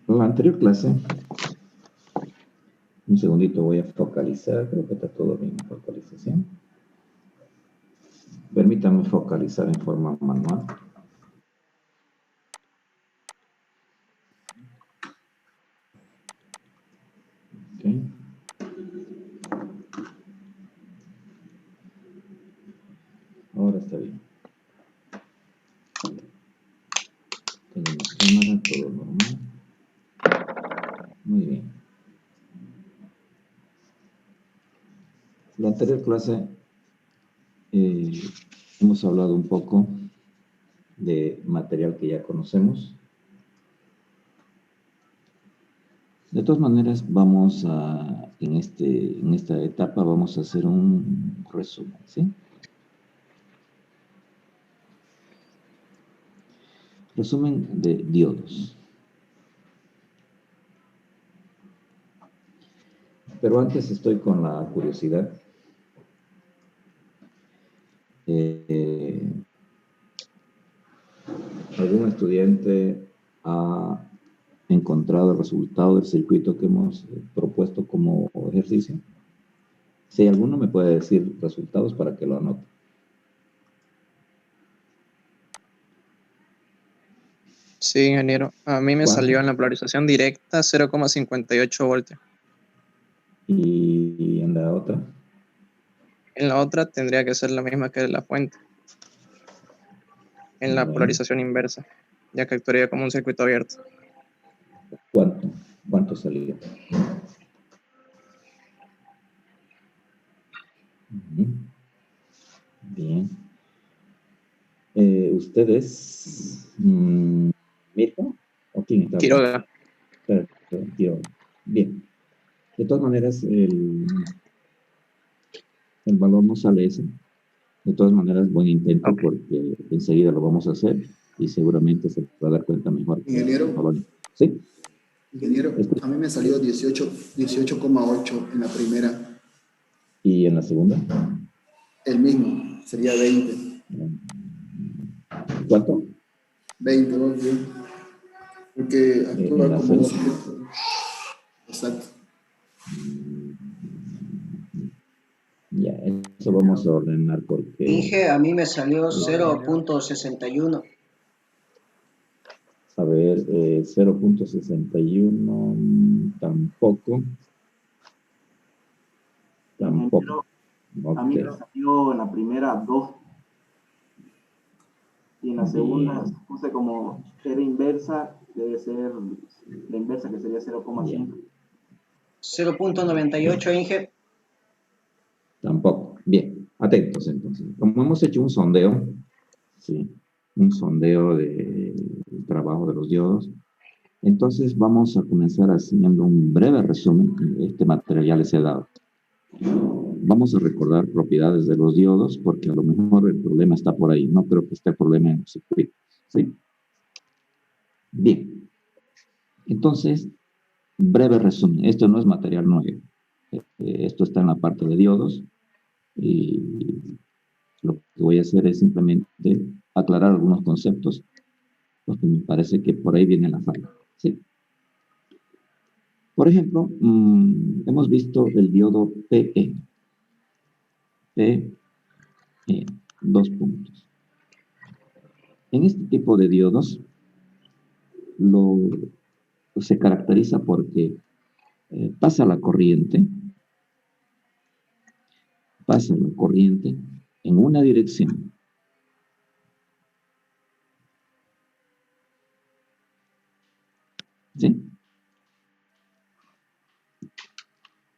La anterior clase, un segundito voy a focalizar, creo que está todo bien en focalización. Permítame focalizar en forma manual. Okay. Ahora está bien. Tenemos cámara, todo normal. Muy bien. La anterior clase hemos hablado un poco de material que ya conocemos. De todas maneras, vamos a, en esta etapa, vamos a hacer un resumen, ¿sí? Resumen de diodos. Pero antes estoy con la curiosidad. ¿Algún estudiante ha encontrado el resultado del circuito que hemos propuesto como ejercicio? Si alguno me puede decir resultados para que lo anote. Sí, ingeniero. A mí me salió en la polarización directa 0,58 voltios. ¿Y en la otra? En la otra tendría que ser la misma que la fuente. En la polarización inversa, ya que actuaría como un circuito abierto. ¿Cuánto salió? Bien. ¿Ustedes, Mirko? ¿O quién está hablando? Quiroga. Quiroga. Bien. De todas maneras, el valor no sale ese. De todas maneras, buen intento, porque enseguida lo vamos a hacer y seguramente se va a dar cuenta mejor. Ingeniero. ¿Sí? Ingeniero, a mí me salió 18,8 en la primera. ¿Y en la segunda? El mismo, sería 20. ¿Cuánto? 20, ¿no? Porque actúa como un circuito. Exacto. Ya, eso vamos a ordenar porque... Dije, a mí me salió 0.61. A ver, 0.61 tampoco. Tampoco. A mí me salió en la primera 2. Y en la segunda puse como era inversa, debe ser la inversa, que sería 0,5. 0.98, Inge. Tampoco. Bien, atentos entonces. Como hemos hecho un sondeo, ¿sí? Un sondeo del trabajo de los diodos, entonces vamos a comenzar haciendo un breve resumen. Este material ya les he dado. Vamos a recordar propiedades de los diodos, porque a lo mejor el problema está por ahí. No creo que esté el problema en el circuito. ¿Sí? Bien. Entonces, breve resumen. Esto no es material nuevo. Esto está en la parte de diodos. Y lo que voy a hacer es simplemente aclarar algunos conceptos, porque me parece que por ahí viene la falla. ¿Sí? Por ejemplo, hemos visto el diodo PE. PE, 2 puntos. En este tipo de diodos, se caracteriza porque pasa la corriente en una dirección. ¿Sí?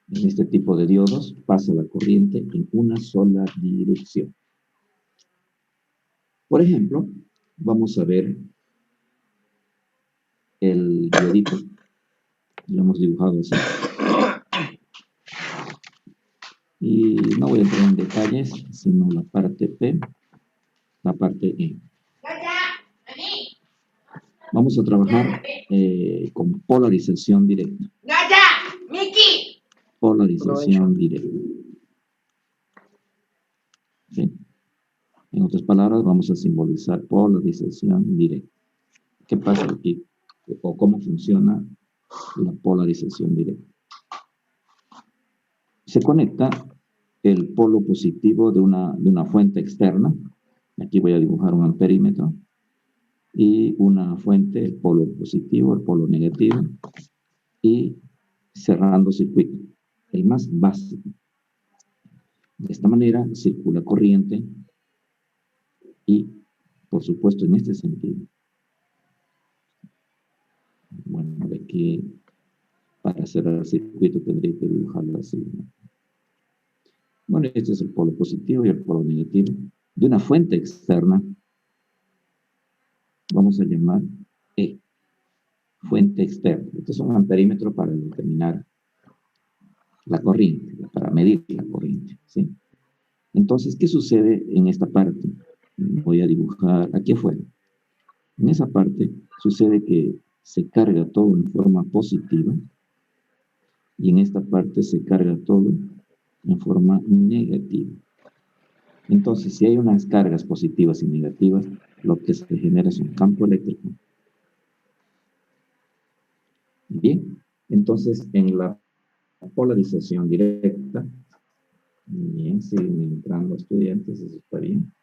En este tipo de diodos pasa la corriente en una sola dirección. Por ejemplo, vamos a ver el diodito. Lo hemos dibujado así. Y no voy a entrar en detalles, sino la parte P, la parte E. Vamos a trabajar con polarización directa. Polarización directa. ¿Sí? En otras palabras, vamos a simbolizar polarización directa. ¿Qué pasa aquí? o cómo funciona la polarización directa. Se conecta el polo positivo de una fuente externa. Aquí voy a dibujar un amperímetro. Y una fuente, el polo positivo, el polo negativo. Y cerrando circuito, el más básico. De esta manera circula corriente y, por supuesto, en este sentido. Bueno, de aquí, para cerrar el circuito, tendría que dibujarlo así. Bueno, este es el polo positivo y el polo negativo. De una fuente externa, vamos a llamar E, fuente externa. Este es un amperímetro para determinar la corriente, para medir la corriente, ¿sí? Entonces, ¿qué sucede en esta parte? Voy a dibujar aquí afuera. En esa parte sucede que se carga todo en forma positiva y en esta parte se carga todo en forma negativa. Entonces, si hay unas cargas positivas y negativas, lo que se genera es un campo eléctrico. Bien, entonces en la polarización directa, bien, siguen entrando estudiantes, eso está bien.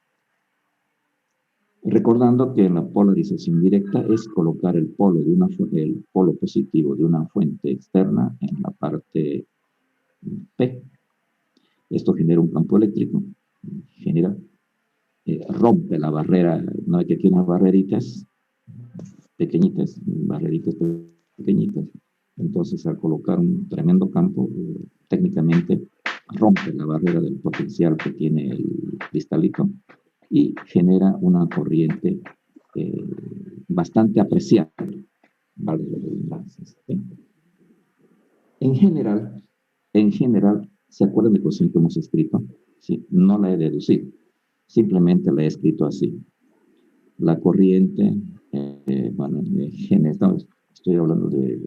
Recordando que en la polarización directa es colocar el polo positivo de una fuente externa en la parte P. Esto genera un campo eléctrico, rompe la barrera, no hay que aquí unas barreritas pequeñitas, entonces al colocar un tremendo campo, técnicamente rompe la barrera del potencial que tiene el cristalito y genera una corriente bastante apreciable, vale la redundancia, ¿sí? En general, ¿se acuerdan de la ecuación que hemos escrito? Sí, no la he deducido, simplemente la he escrito así. La corriente, estoy hablando de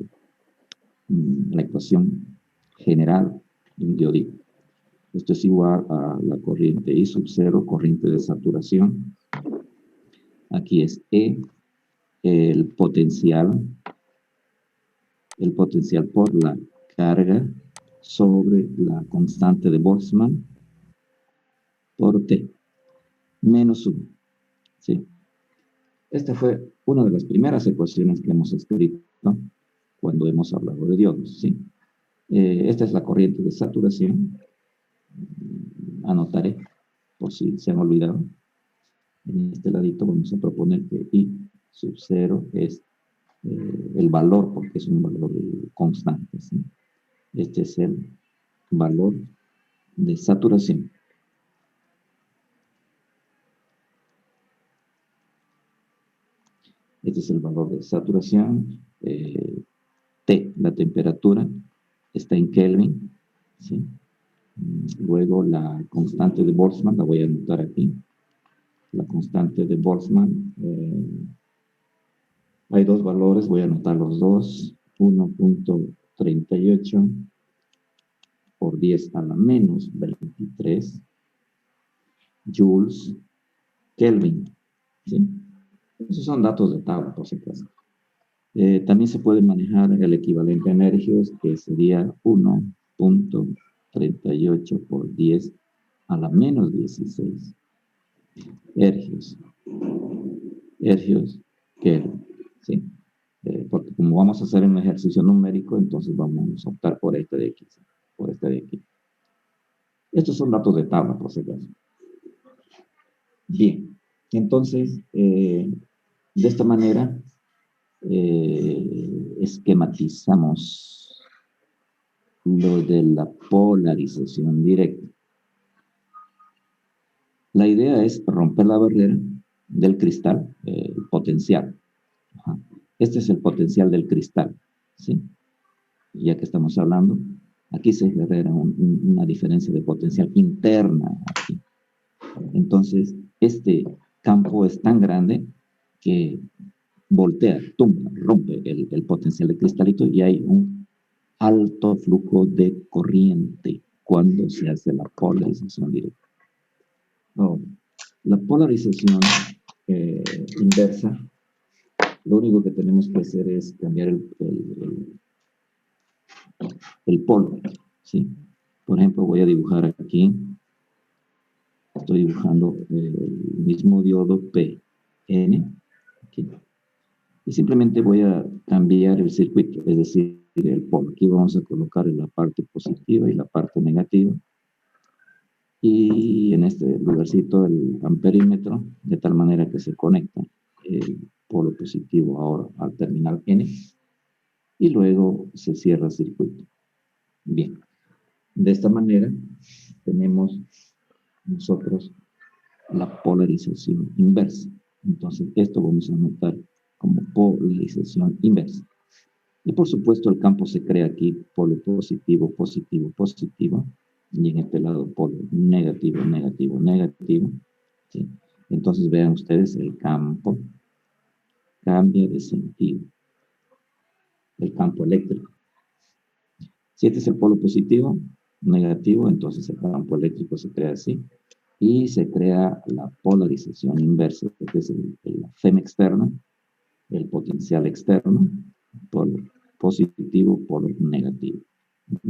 la ecuación general, yo digo, esto es igual a la corriente I sub 0, corriente de saturación. Aquí es E, el potencial por la carga sobre la constante de Boltzmann por T, menos 1. ¿Sí? Esta fue una de las primeras ecuaciones que hemos escrito, ¿no?, cuando hemos hablado de diodos, ¿sí? Esta es la corriente de saturación. Anotaré, por si se han olvidado. En este ladito vamos a proponer que I sub 0 es el valor, porque es un valor constante, ¿sí? Este es el valor de saturación. Este es el valor de saturación. T, la temperatura, está en Kelvin, ¿sí? Luego la constante de Boltzmann, la voy a anotar aquí. La constante de Boltzmann, hay dos valores, voy a anotar los dos. 1.38 por 10 a la menos 23 joules Kelvin, ¿sí? Esos son datos de tabla, por supuesto. También se puede manejar el equivalente a energios, que sería 1.38 por 10 a la menos 16 ergios Kelvin, ¿sí? Porque como vamos a hacer un ejercicio numérico, entonces vamos a optar por este de aquí, ¿sí? Por este de aquí. Estos son datos de tabla, por si acaso. Bien, entonces, de esta manera, esquematizamos lo de la polarización directa. La idea es romper la barrera del cristal, el potencial. Ajá. Este es el potencial del cristal, ¿sí? Ya que estamos hablando, aquí se genera una diferencia de potencial interna aquí. Entonces, este campo es tan grande que voltea, tumba, rompe el potencial del cristalito y hay un alto flujo de corriente cuando se hace la polarización directa. Ahora, la polarización inversa Lo único que tenemos que hacer es cambiar el polo, ¿sí? Por ejemplo, voy a dibujar aquí, estoy dibujando el mismo diodo PN, aquí, y simplemente voy a cambiar el circuito, es decir, el polo. Aquí vamos a colocar la parte positiva y la parte negativa, y en este lugarcito el amperímetro, de tal manera que se conecta el polo positivo ahora al terminal N, y luego se cierra el circuito. Bien, de esta manera tenemos nosotros la polarización inversa. Entonces, esto vamos a anotar como polarización inversa. Y por supuesto, el campo se crea aquí, polo positivo, positivo, positivo, y en este lado polo negativo, negativo, negativo. ¿Sí? Entonces, vean ustedes, el campo cambia de sentido. El campo eléctrico. Si este es el polo positivo, negativo, entonces el campo eléctrico se crea así. Y se crea la polarización inversa, que es la FEM externa, el potencial externo, polo positivo, polo negativo.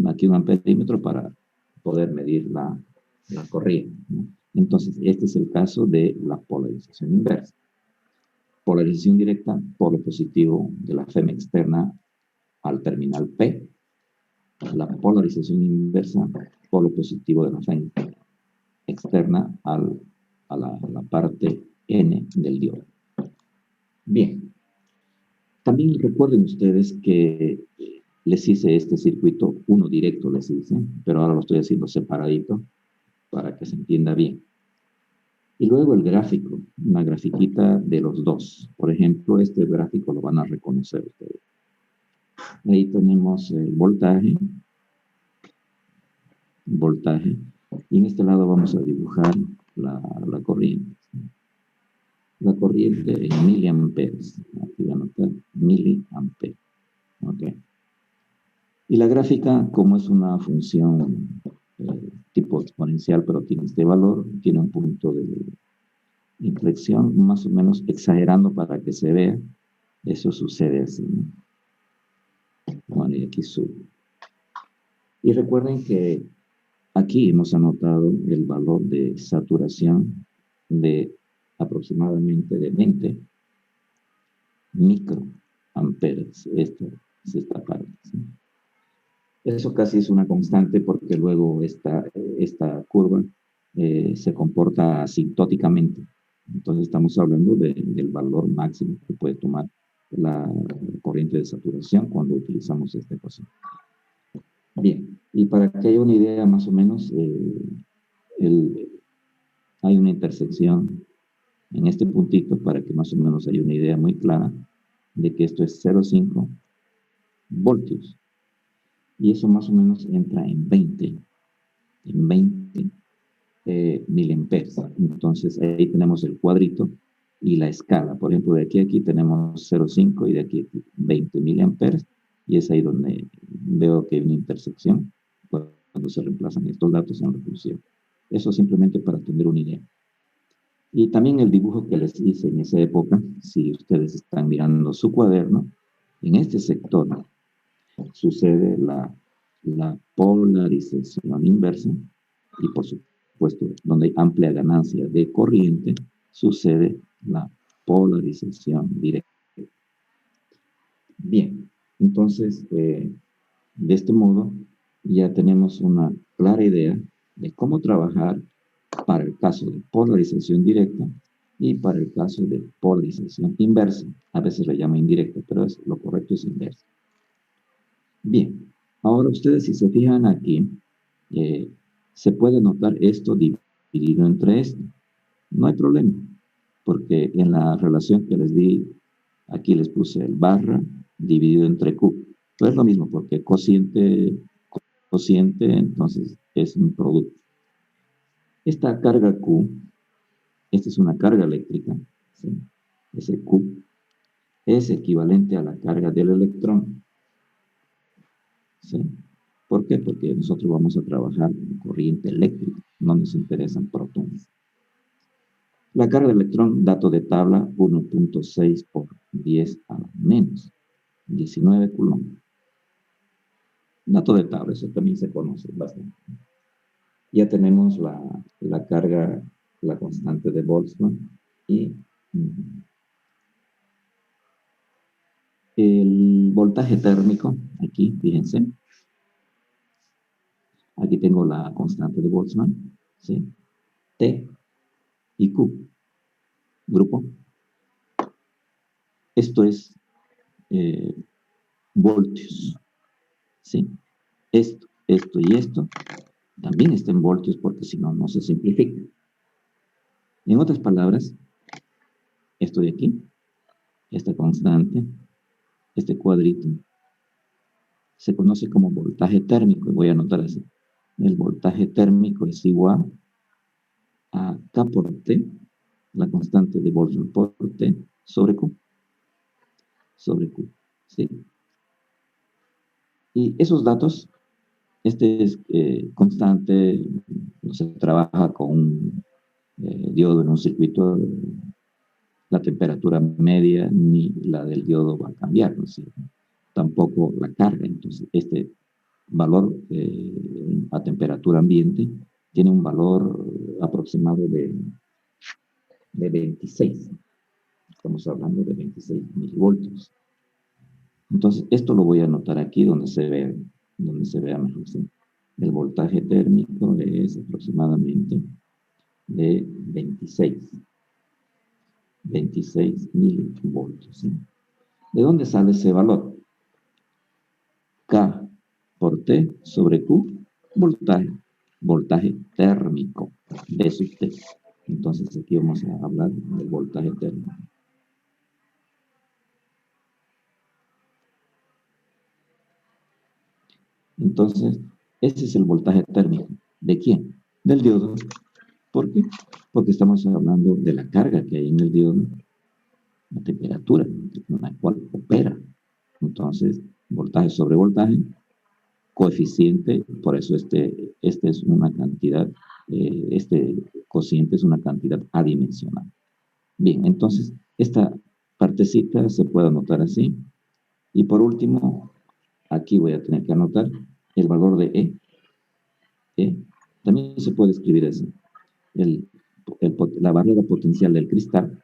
Aquí un amperímetro para poder medir la corriente, ¿no? Entonces, este es el caso de la polarización inversa. Polarización directa, polo positivo de la FEM externa al terminal P. La polarización inversa, polo positivo de la FEM externa a la parte N del diodo. Bien. También recuerden ustedes que les hice este circuito, uno directo les hice, pero ahora lo estoy haciendo separadito para que se entienda bien. Y luego el gráfico, una grafiquita de los dos. Por ejemplo, este gráfico lo van a reconocer ustedes. Ahí tenemos el voltaje, y en este lado vamos a dibujar la corriente. La corriente en miliamperes. Aquí voy a anotar miliamperes. ¿Ok? Y la gráfica, como es una función tipo exponencial, pero tiene este valor, tiene un punto de inflexión, más o menos exagerando para que se vea, eso sucede así, ¿no? Bueno, y aquí sube. Y recuerden que aquí hemos anotado el valor de saturación de aproximadamente de 20 microamperes. Esta es esta parte, ¿sí? Eso casi es una constante porque luego esta curva se comporta asintóticamente. Entonces estamos hablando del valor máximo que puede tomar la corriente de saturación cuando utilizamos esta ecuación. Bien, y para que haya una idea más o menos, hay una intersección en este puntito para que más o menos haya una idea muy clara de que esto es 0,5 voltios. Y eso más o menos entra en 20 miliamperes. Entonces ahí tenemos el cuadrito y la escala. Por ejemplo, de aquí a aquí tenemos 0,5 y de aquí a aquí 20 miliamperes. Y es ahí donde veo que hay una intersección cuando se reemplazan estos datos en recursión. Eso simplemente para tener una idea. Y también el dibujo que les hice en esa época, si ustedes están mirando su cuaderno, en este sector sucede la polarización inversa y por supuesto donde hay amplia ganancia de corriente sucede la polarización directa. Bien, entonces de este modo ya tenemos una clara idea de cómo trabajar para el caso de polarización directa y para el caso de polarización inversa. A veces le llama indirecta, pero lo correcto es inversa. Bien, ahora ustedes si se fijan aquí, se puede notar esto dividido entre esto. No hay problema, porque en la relación que les di, aquí les puse el barra dividido entre Q. Pero es lo mismo, porque cociente, entonces es un producto. Esta carga Q, esta es una carga eléctrica, ¿sí? Ese Q es equivalente a la carga del electrón, ¿sí? ¿Por qué? Porque nosotros vamos a trabajar con corriente eléctrica, no nos interesan protones. La carga de electrón, dato de tabla, 1.6 por 10 a la menos 19 coulombs. Dato de tabla, eso también se conoce bastante. Ya tenemos la carga, la constante de Boltzmann y el voltaje térmico, aquí, fíjense. Aquí tengo la constante de Boltzmann, ¿sí? T y Q, grupo. Esto es voltios, ¿sí? Esto y esto también está en voltios porque si no, no se simplifica. En otras palabras, esto de aquí, esta constante, este cuadrito, se conoce como voltaje térmico. Voy a anotar así. El voltaje térmico es igual a K por T, la constante de Boltzmann por T, sobre Q. Sobre Q, ¿sí? Y esos datos, este es constante, se trabaja con un diodo en un circuito, la temperatura media ni la del diodo va a cambiar, ¿no es cierto? Tampoco la carga. Entonces, este valor a temperatura ambiente tiene un valor aproximado de 26. Estamos hablando de 26 milivoltios. Entonces, esto lo voy a anotar aquí donde se vea mejor. ¿Sí? El voltaje térmico es aproximadamente de 26 milivoltios. ¿Sí? ¿De dónde sale ese valor? K por T sobre Q, voltaje térmico, B sub T. Entonces aquí vamos a hablar del voltaje térmico. Entonces, ese es el voltaje térmico. ¿De quién? Del diodo. ¿Por qué? Porque estamos hablando de la carga que hay en el diodo, la temperatura con la cual opera. Entonces, voltaje sobre voltaje, coeficiente, por eso este es una cantidad, este cociente es una cantidad adimensional. Bien, entonces, esta partecita se puede anotar así. Y por último, aquí voy a tener que anotar el valor de E. También se puede escribir así. La barrera potencial del cristal,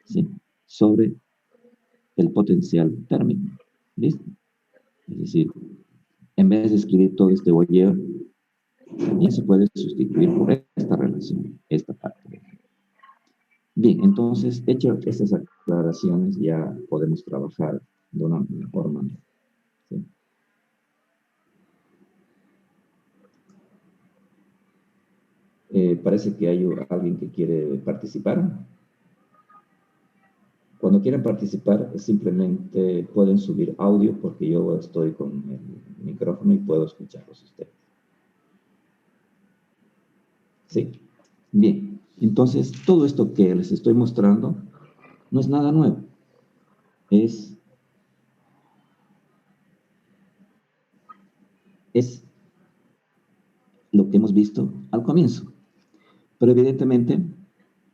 ¿sí? Sobre el potencial térmico. ¿Listo? Es decir, en vez de escribir todo este bolleo, también se puede sustituir por esta relación, esta parte. Bien, entonces, hechas estas aclaraciones, ya podemos trabajar de una mejor manera. ¿Sí? Parece que hay alguien que quiere participar. Cuando quieran participar, simplemente pueden subir audio porque yo estoy con el micrófono y puedo escucharlos ustedes. ¿Sí? Bien, entonces todo esto que les estoy mostrando no es nada nuevo. Es lo que hemos visto al comienzo. Pero evidentemente,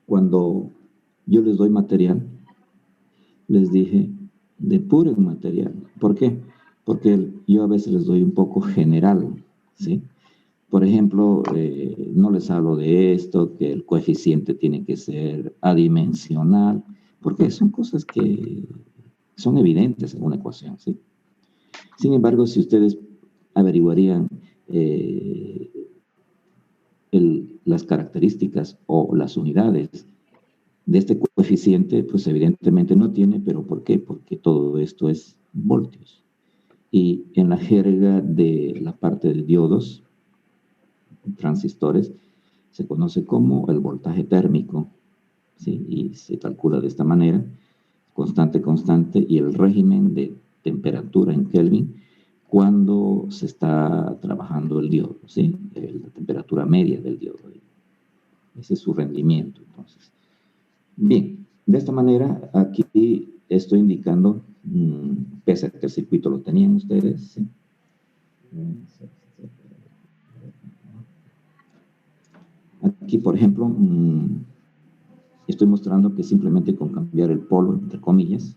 cuando yo les doy material, les dije, depuren material. ¿Por qué? Porque yo a veces les doy un poco general, ¿sí? Por ejemplo, no les hablo de esto, que el coeficiente tiene que ser adimensional, porque son cosas que son evidentes en una ecuación, ¿sí? Sin embargo, si ustedes averiguarían las características o las unidades de este coeficiente, pues evidentemente no tiene, pero ¿por qué? Porque todo esto es voltios. Y en la jerga de la parte de diodos, transistores, se conoce como el voltaje térmico, ¿sí? Y se calcula de esta manera, constante, y el régimen de temperatura en Kelvin cuando se está trabajando el diodo, ¿sí? La temperatura media del diodo. Ese es su rendimiento, entonces. Bien, de esta manera, aquí estoy indicando, pese a que el circuito lo tenían ustedes, ¿sí? Aquí, por ejemplo, estoy mostrando que simplemente con cambiar el polo, entre comillas,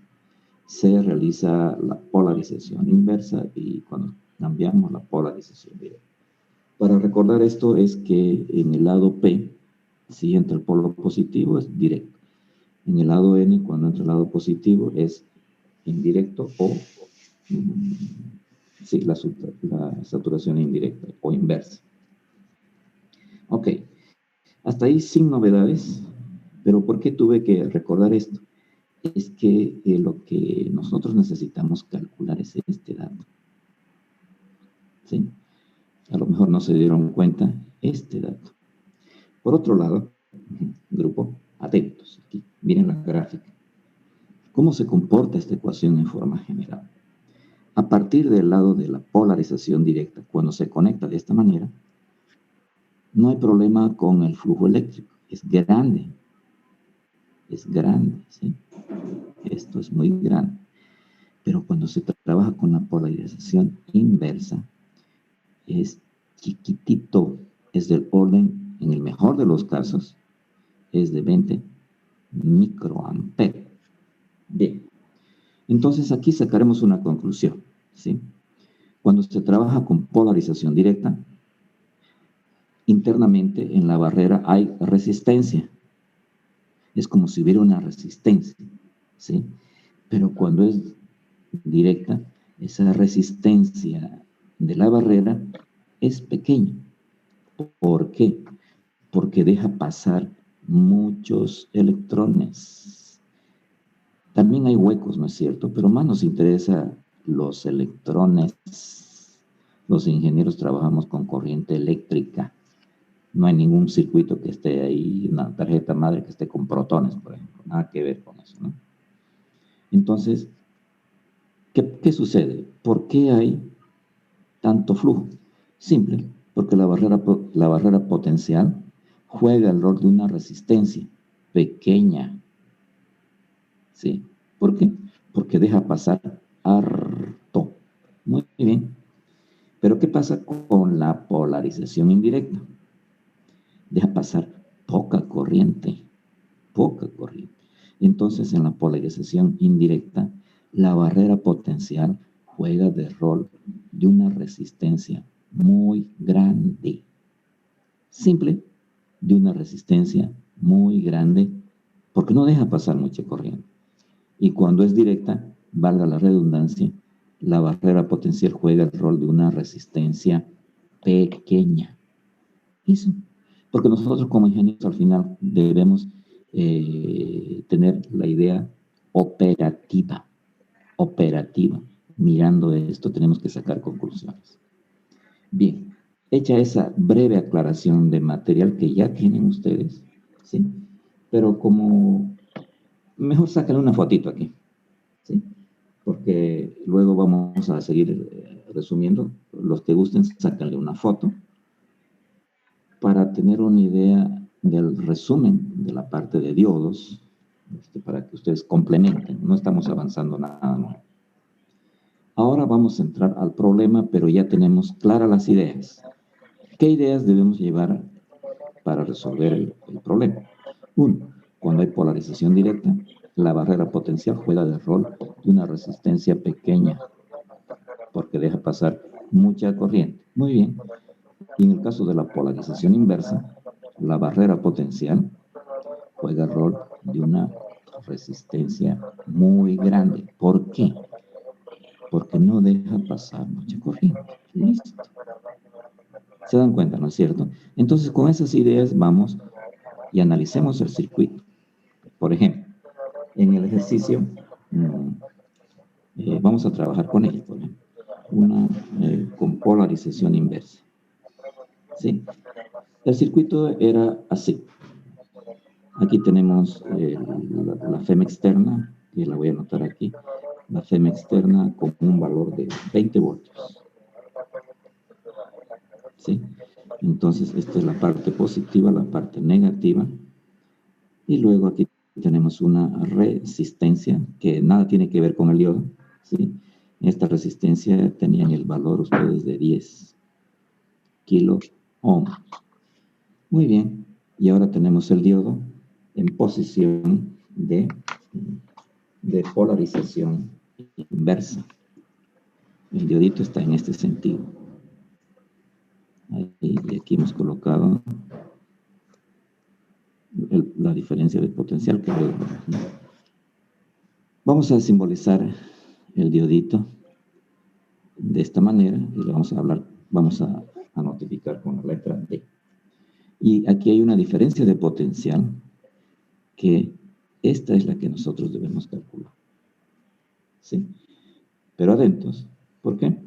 se realiza la polarización inversa y cuando cambiamos la polarización directa. Para recordar esto es que en el lado P, si entra el polo positivo, es directo. En el lado N, cuando entra el lado positivo, es indirecto o sí, la saturación indirecta o inversa. Ok, hasta ahí sin novedades, pero ¿por qué tuve que recordar esto? Es que lo que nosotros necesitamos calcular es este dato. ¿Sí? A lo mejor no se dieron cuenta este dato. Por otro lado, grupo, atentos, aquí, miren la gráfica. ¿Cómo se comporta esta ecuación en forma general? A partir del lado de la polarización directa, cuando se conecta de esta manera, no hay problema con el flujo eléctrico, es grande, ¿sí? Esto es muy grande. Pero cuando se trabaja con la polarización inversa, es chiquitito, es del orden, en el mejor de los casos, es de 20 microamperes. Bien, entonces aquí sacaremos una conclusión, ¿sí? Cuando se trabaja con polarización directa, internamente en la barrera hay resistencia. Es como si hubiera una resistencia, ¿sí? Pero cuando es directa, esa resistencia de la barrera es pequeña. ¿Por qué? Porque deja pasar muchos electrones. También hay huecos, ¿no es cierto? Pero más nos interesa los electrones. Los ingenieros trabajamos con corriente eléctrica. No hay ningún circuito que esté ahí, una tarjeta madre que esté con protones, por ejemplo. Nada que ver con eso, ¿no? Entonces, ¿qué sucede? ¿Por qué hay tanto flujo? Simple, porque la barrera potencial juega el rol de una resistencia pequeña. ¿Sí? ¿Por qué? Porque deja pasar harto. Muy bien. Pero ¿qué pasa con la polarización indirecta? Deja pasar poca corriente. Poca corriente. Entonces, en la polarización indirecta, la barrera potencial juega de rol de una resistencia muy grande. Simple, de una resistencia muy grande, porque no deja pasar mucha corriente. Y cuando es directa, valga la redundancia, la barrera potencial juega el rol de una resistencia pequeña. Eso. Porque nosotros como ingenieros al final debemos tener la idea operativa. Mirando esto tenemos que sacar conclusiones. Bien, hecha esa breve aclaración de material que ya tienen ustedes, ¿sí? Pero como mejor sáquenle una fotito aquí, ¿sí? Porque luego vamos a seguir resumiendo. Los que gusten, sáquenle una foto para tener una idea del resumen de la parte de diodos, para que ustedes complementen. No estamos avanzando nada nuevo. Ahora vamos a entrar al problema, pero ya tenemos claras las ideas. ¿Qué ideas debemos llevar para resolver el problema? Uno, cuando hay polarización directa, la barrera potencial juega el rol de una resistencia pequeña, porque deja pasar mucha corriente. Muy bien. Y en el caso de la polarización inversa, la barrera potencial juega el rol de una resistencia muy grande. ¿Por qué? Porque no deja pasar mucha corriente. Listo. ¿Se dan cuenta, no es cierto? Entonces, con esas ideas vamos y analicemos el circuito. Por ejemplo, en el ejercicio, vamos a trabajar con ello, por ejemplo, con polarización inversa. ¿Sí? El circuito era así. Aquí tenemos la FEM externa, que la voy a anotar aquí, la FEM externa con un valor de 20 voltios. ¿Sí? Entonces, esta es la parte positiva, la parte negativa. Y luego aquí tenemos una resistencia que nada tiene que ver con el diodo. ¿Sí? Esta resistencia tenían el valor ustedes de 10 kilo ohms. Muy bien. Y ahora tenemos el diodo en posición de polarización inversa. El diodito está en este sentido. Ahí, y aquí hemos colocado la diferencia de potencial que luego, ¿no? Vamos a simbolizar el diodito de esta manera y lo vamos a notificar con la letra D. Y aquí hay una diferencia de potencial que esta es la que nosotros debemos calcular. ¿Sí? Pero atentos. ¿Por qué?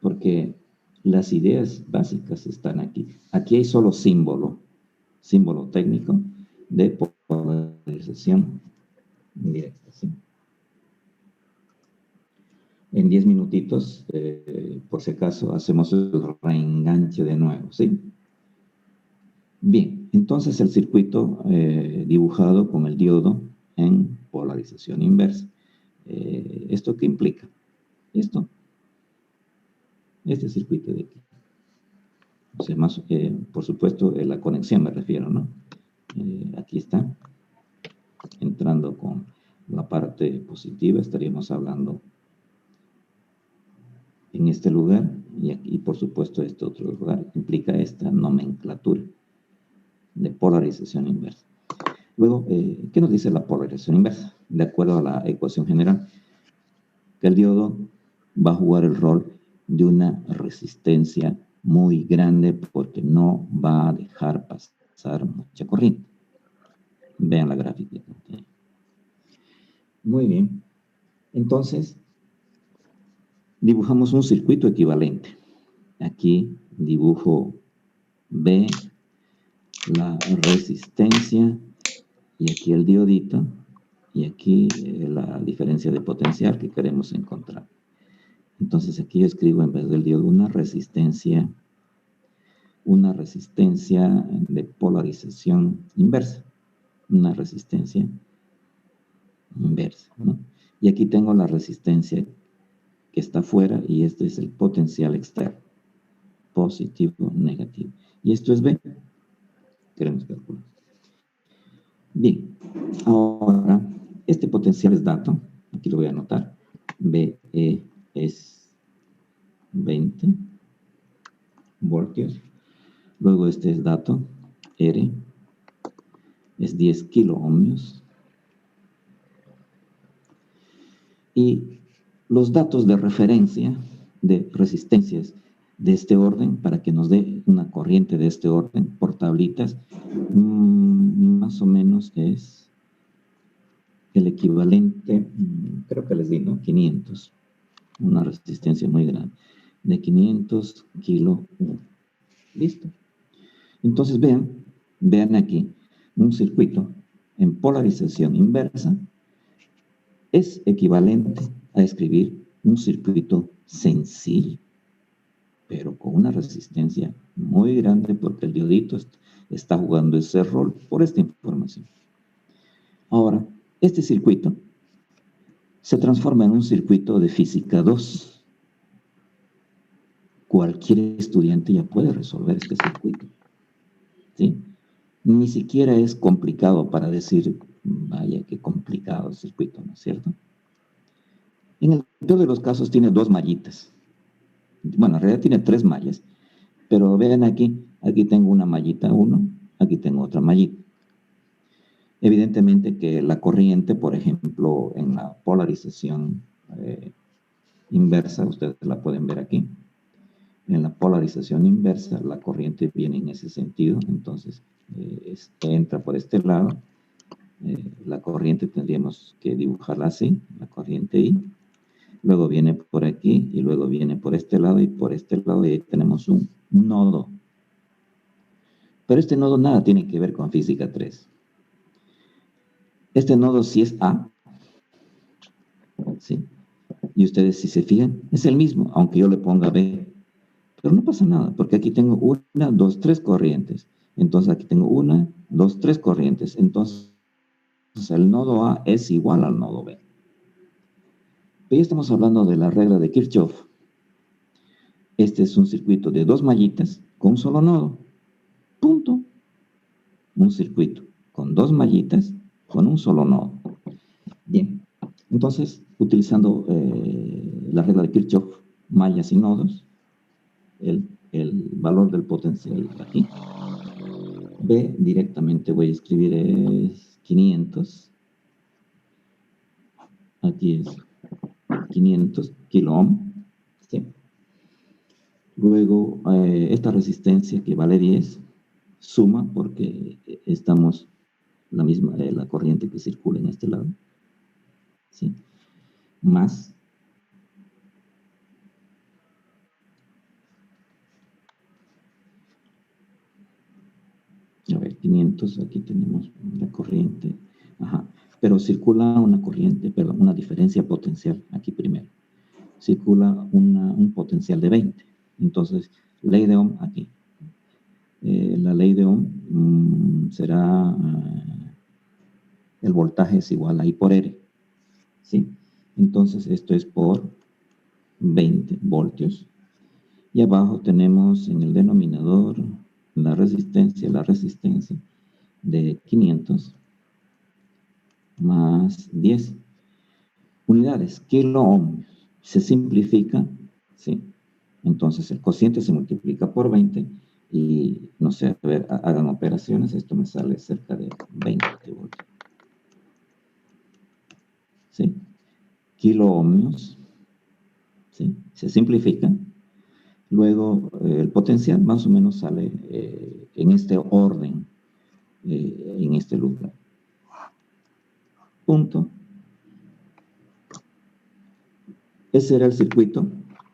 Porque las ideas básicas están aquí. Aquí hay solo símbolo técnico de polarización indirecta. ¿Sí? En 10 minutitos, por si acaso, hacemos el reenganche de nuevo. ¿Sí? Bien, entonces el circuito dibujado con el diodo en polarización inversa. ¿Esto qué implica? Este circuito de aquí. O sea, más, por supuesto, la conexión me refiero, ¿no? Aquí está. Entrando con la parte positiva, estaríamos hablando en este lugar, y aquí, por supuesto, este otro lugar implica esta nomenclatura de polarización inversa. Luego, ¿qué nos dice la polarización inversa? De acuerdo a la ecuación general, que el diodo va a jugar el rol de una resistencia muy grande porque no va a dejar pasar mucha corriente. Vean la gráfica. Muy bien. Entonces, dibujamos un circuito equivalente. Aquí dibujo B, la resistencia, y aquí el diodito, y aquí la diferencia de potencial que queremos encontrar. Entonces aquí yo escribo en vez del diodo una resistencia de polarización inversa. Una resistencia inversa, ¿no? Y aquí tengo la resistencia que está afuera y este es el potencial externo. Positivo, negativo. Y esto es B. Queremos calcular. Bien. Ahora, este potencial es dato. Aquí lo voy a anotar. BE es 20 voltios. Luego este es dato. R es 10 kiloohmios. Y los datos de referencia de resistencias de este orden, para que nos dé una corriente de este orden por tablitas, más o menos es el equivalente, creo que les di, ¿no? 500, una resistencia muy grande, de 500 kilo. ¿Listo? Entonces vean aquí, un circuito en polarización inversa es equivalente a escribir un circuito sencillo, pero con una resistencia muy grande porque el diodito está jugando ese rol por esta información. Ahora, este circuito se transforma en un circuito de física 2. Cualquier estudiante ya puede resolver este circuito, ¿sí? Ni siquiera es complicado para decir, vaya, qué complicado el circuito, ¿no es cierto? En el peor de los casos tiene 2 mallitas. Bueno, en realidad tiene 3 mallas, pero vean aquí tengo una mallita 1, aquí tengo otra mallita. Evidentemente que la corriente, por ejemplo, en la polarización inversa, ustedes la pueden ver aquí. En la polarización inversa, la corriente viene en ese sentido, entonces entra por este lado. La corriente tendríamos que dibujarla así, la corriente I. Luego viene por aquí, y luego viene por este lado, y por este lado, y ahí tenemos un nodo. Pero este nodo nada tiene que ver con física 3. Este nodo sí es A, ¿sí? Y ustedes, si se fijan, es el mismo, aunque yo le ponga B. Pero no pasa nada, porque aquí tengo 1, 2, 3 corrientes. Entonces aquí tengo 1, 2, 3 corrientes. Entonces el nodo A es igual al nodo B. Pero ya estamos hablando de la regla de Kirchhoff. Este es un circuito de 2 mallitas con un solo nodo. Punto. Un circuito con 2 mallitas, con un solo nodo. Bien, entonces, utilizando la regla de Kirchhoff, mallas y nodos, el valor del potencial aquí, B directamente voy a escribir es 500, aquí es 500 kilo ohm, ¿sí? Luego, esta resistencia que vale 10, suma porque estamos la corriente que circula en este lado, ¿sí? Más a ver, 500, aquí tenemos la corriente, ajá, pero circula una corriente, perdón, una diferencia potencial aquí primero, circula un potencial de 20, entonces, ley de Ohm aquí, la ley de Ohm será, el voltaje es igual a I por R, ¿sí? Entonces, esto es por 20 voltios, y abajo tenemos en el denominador la resistencia de 500 más 10 unidades, kilo ohm. Se simplifica, ¿sí? Entonces el cociente se multiplica por 20 y, no sé, a ver, hagan operaciones, esto me sale cerca de 20 voltios. ¿Sí? Kilo ohmios, ¿sí? Se simplifica. Luego el potencial más o menos sale en este orden, en este lugar. Punto. Ese era el circuito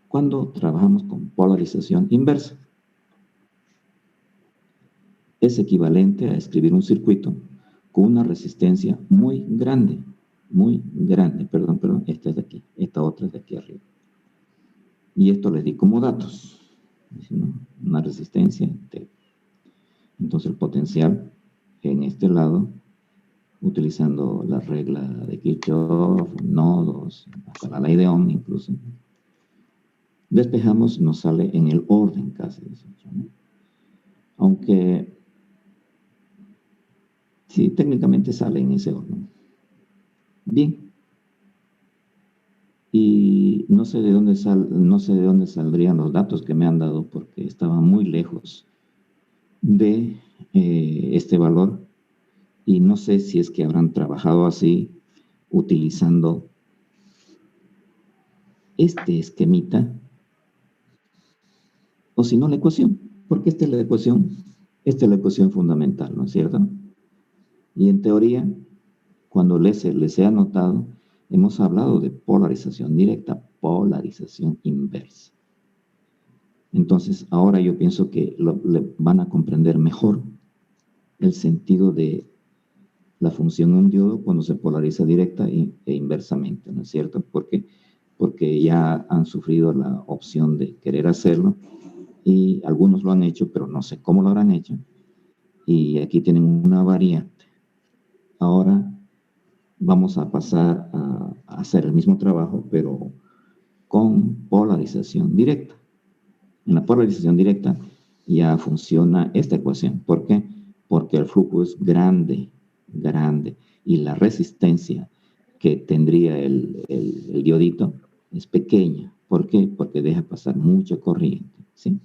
cuando trabajamos con polarización inversa. Es equivalente a escribir un circuito con una resistencia muy grande, perdón, esta es de aquí, esta otra es de aquí arriba. Y esto les di como datos, ¿no? Una resistencia T. Entonces el potencial en este lado, utilizando la regla de Kirchhoff, nodos, hasta la ley de Ohm incluso, despejamos, nos sale en el orden casi, ¿no? Aunque sí, técnicamente sale en ese orden. Bien. Y no sé de dónde saldrían los datos que me han dado porque estaba muy lejos de este valor y no sé si es que habrán trabajado así utilizando este esquemita o si no la ecuación, porque esta es la ecuación fundamental, ¿no es cierto? Y en teoría, cuando les he anotado, hemos hablado de polarización directa, polarización inversa. Entonces, ahora yo pienso que le van a comprender mejor el sentido de la función de un diodo cuando se polariza directa e inversamente, ¿no es cierto? Porque ya han sufrido la opción de querer hacerlo y algunos lo han hecho, pero no sé cómo lo habrán hecho. Y aquí tienen una variante. Ahora vamos a pasar a hacer el mismo trabajo, pero con polarización directa. En la polarización directa ya funciona esta ecuación. ¿Por qué? Porque el flujo es grande, y la resistencia que tendría el diodito es pequeña. ¿Por qué? Porque deja pasar mucha corriente, ¿sí?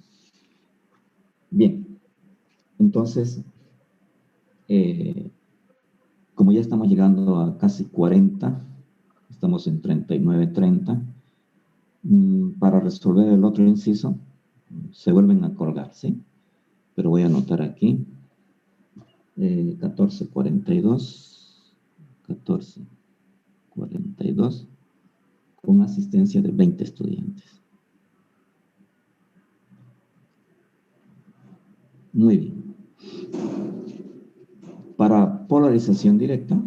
Bien, entonces, como ya estamos llegando a casi 40, estamos en 39:30, para resolver el otro inciso, se vuelven a colgar, ¿sí? Pero voy a anotar aquí, 14:42, con asistencia de 20 estudiantes. Muy bien. Para polarización directa,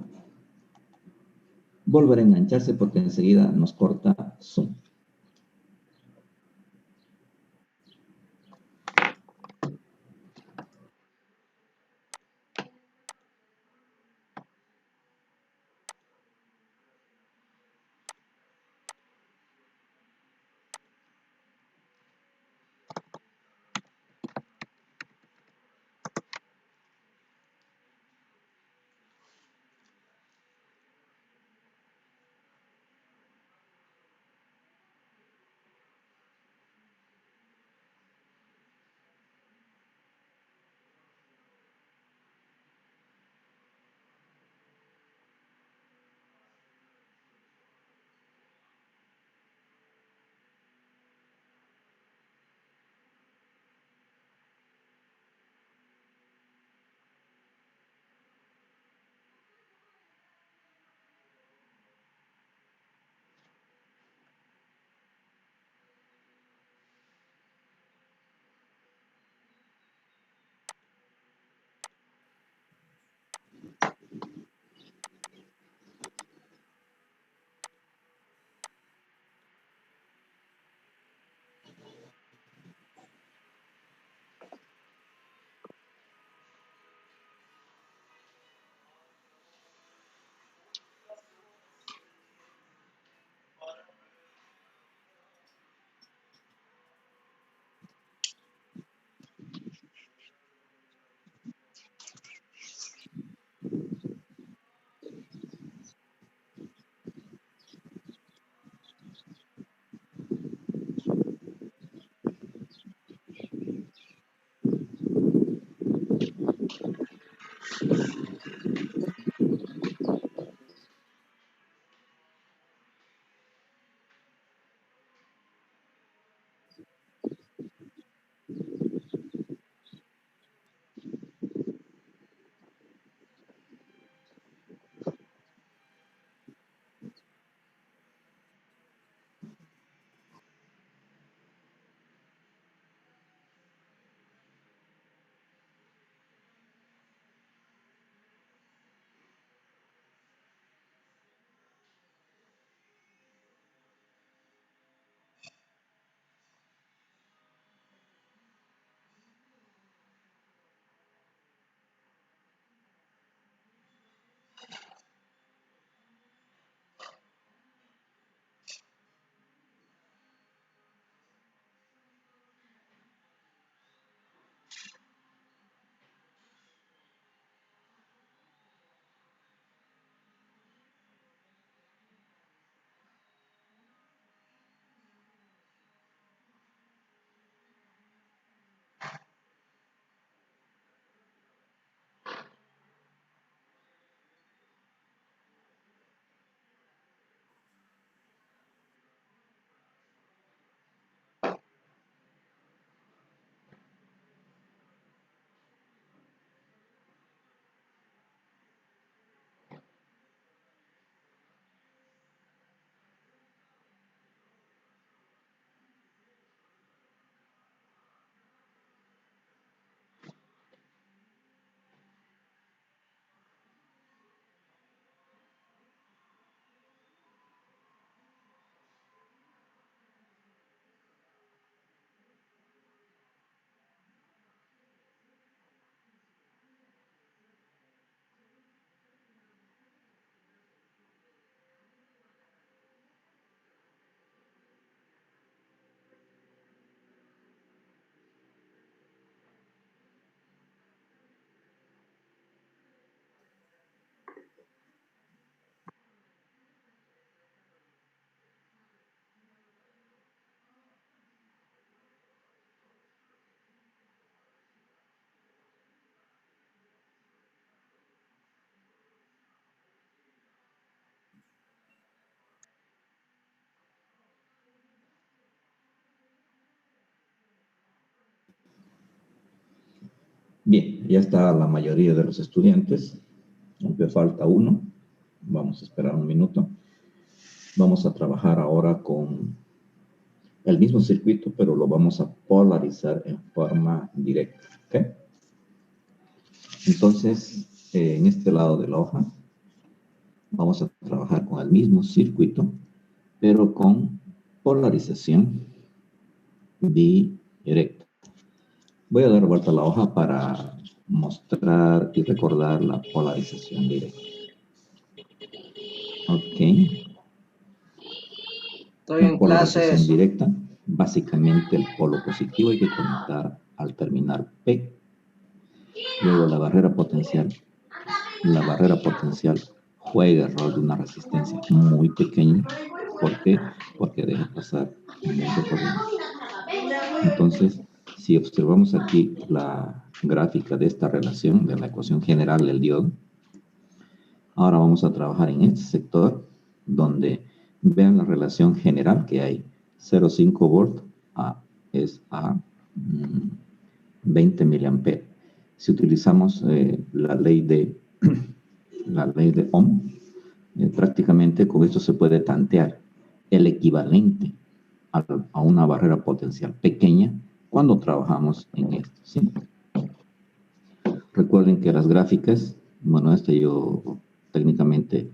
volver a engancharse porque enseguida nos corta Zoom. Bien, ya está la mayoría de los estudiantes. Aunque falta uno. Vamos a esperar un minuto. Vamos a trabajar ahora con el mismo circuito, pero lo vamos a polarizar en forma directa. ¿Ok? Entonces, en este lado de la hoja, vamos a trabajar con el mismo circuito, pero con polarización directa. Voy a dar vuelta a la hoja para mostrar y recordar la polarización directa. Ok. Estoy en Polarización clases. directa, básicamente el polo positivo hay que conectar al terminal P. Luego la barrera potencial. La barrera potencial juega el rol de una resistencia muy pequeña. ¿Por qué? Porque deja pasar mucha corriente. Entonces, si observamos aquí la gráfica de esta relación, de la ecuación general del diodo, ahora vamos a trabajar en este sector, donde vean la relación general que hay. 0,5 volt es a 20 miliamperes. Si utilizamos la ley de Ohm, prácticamente con esto se puede tantear el equivalente a una barrera potencial pequeña cuando trabajamos en esto, ¿sí? Recuerden que las gráficas, bueno, yo técnicamente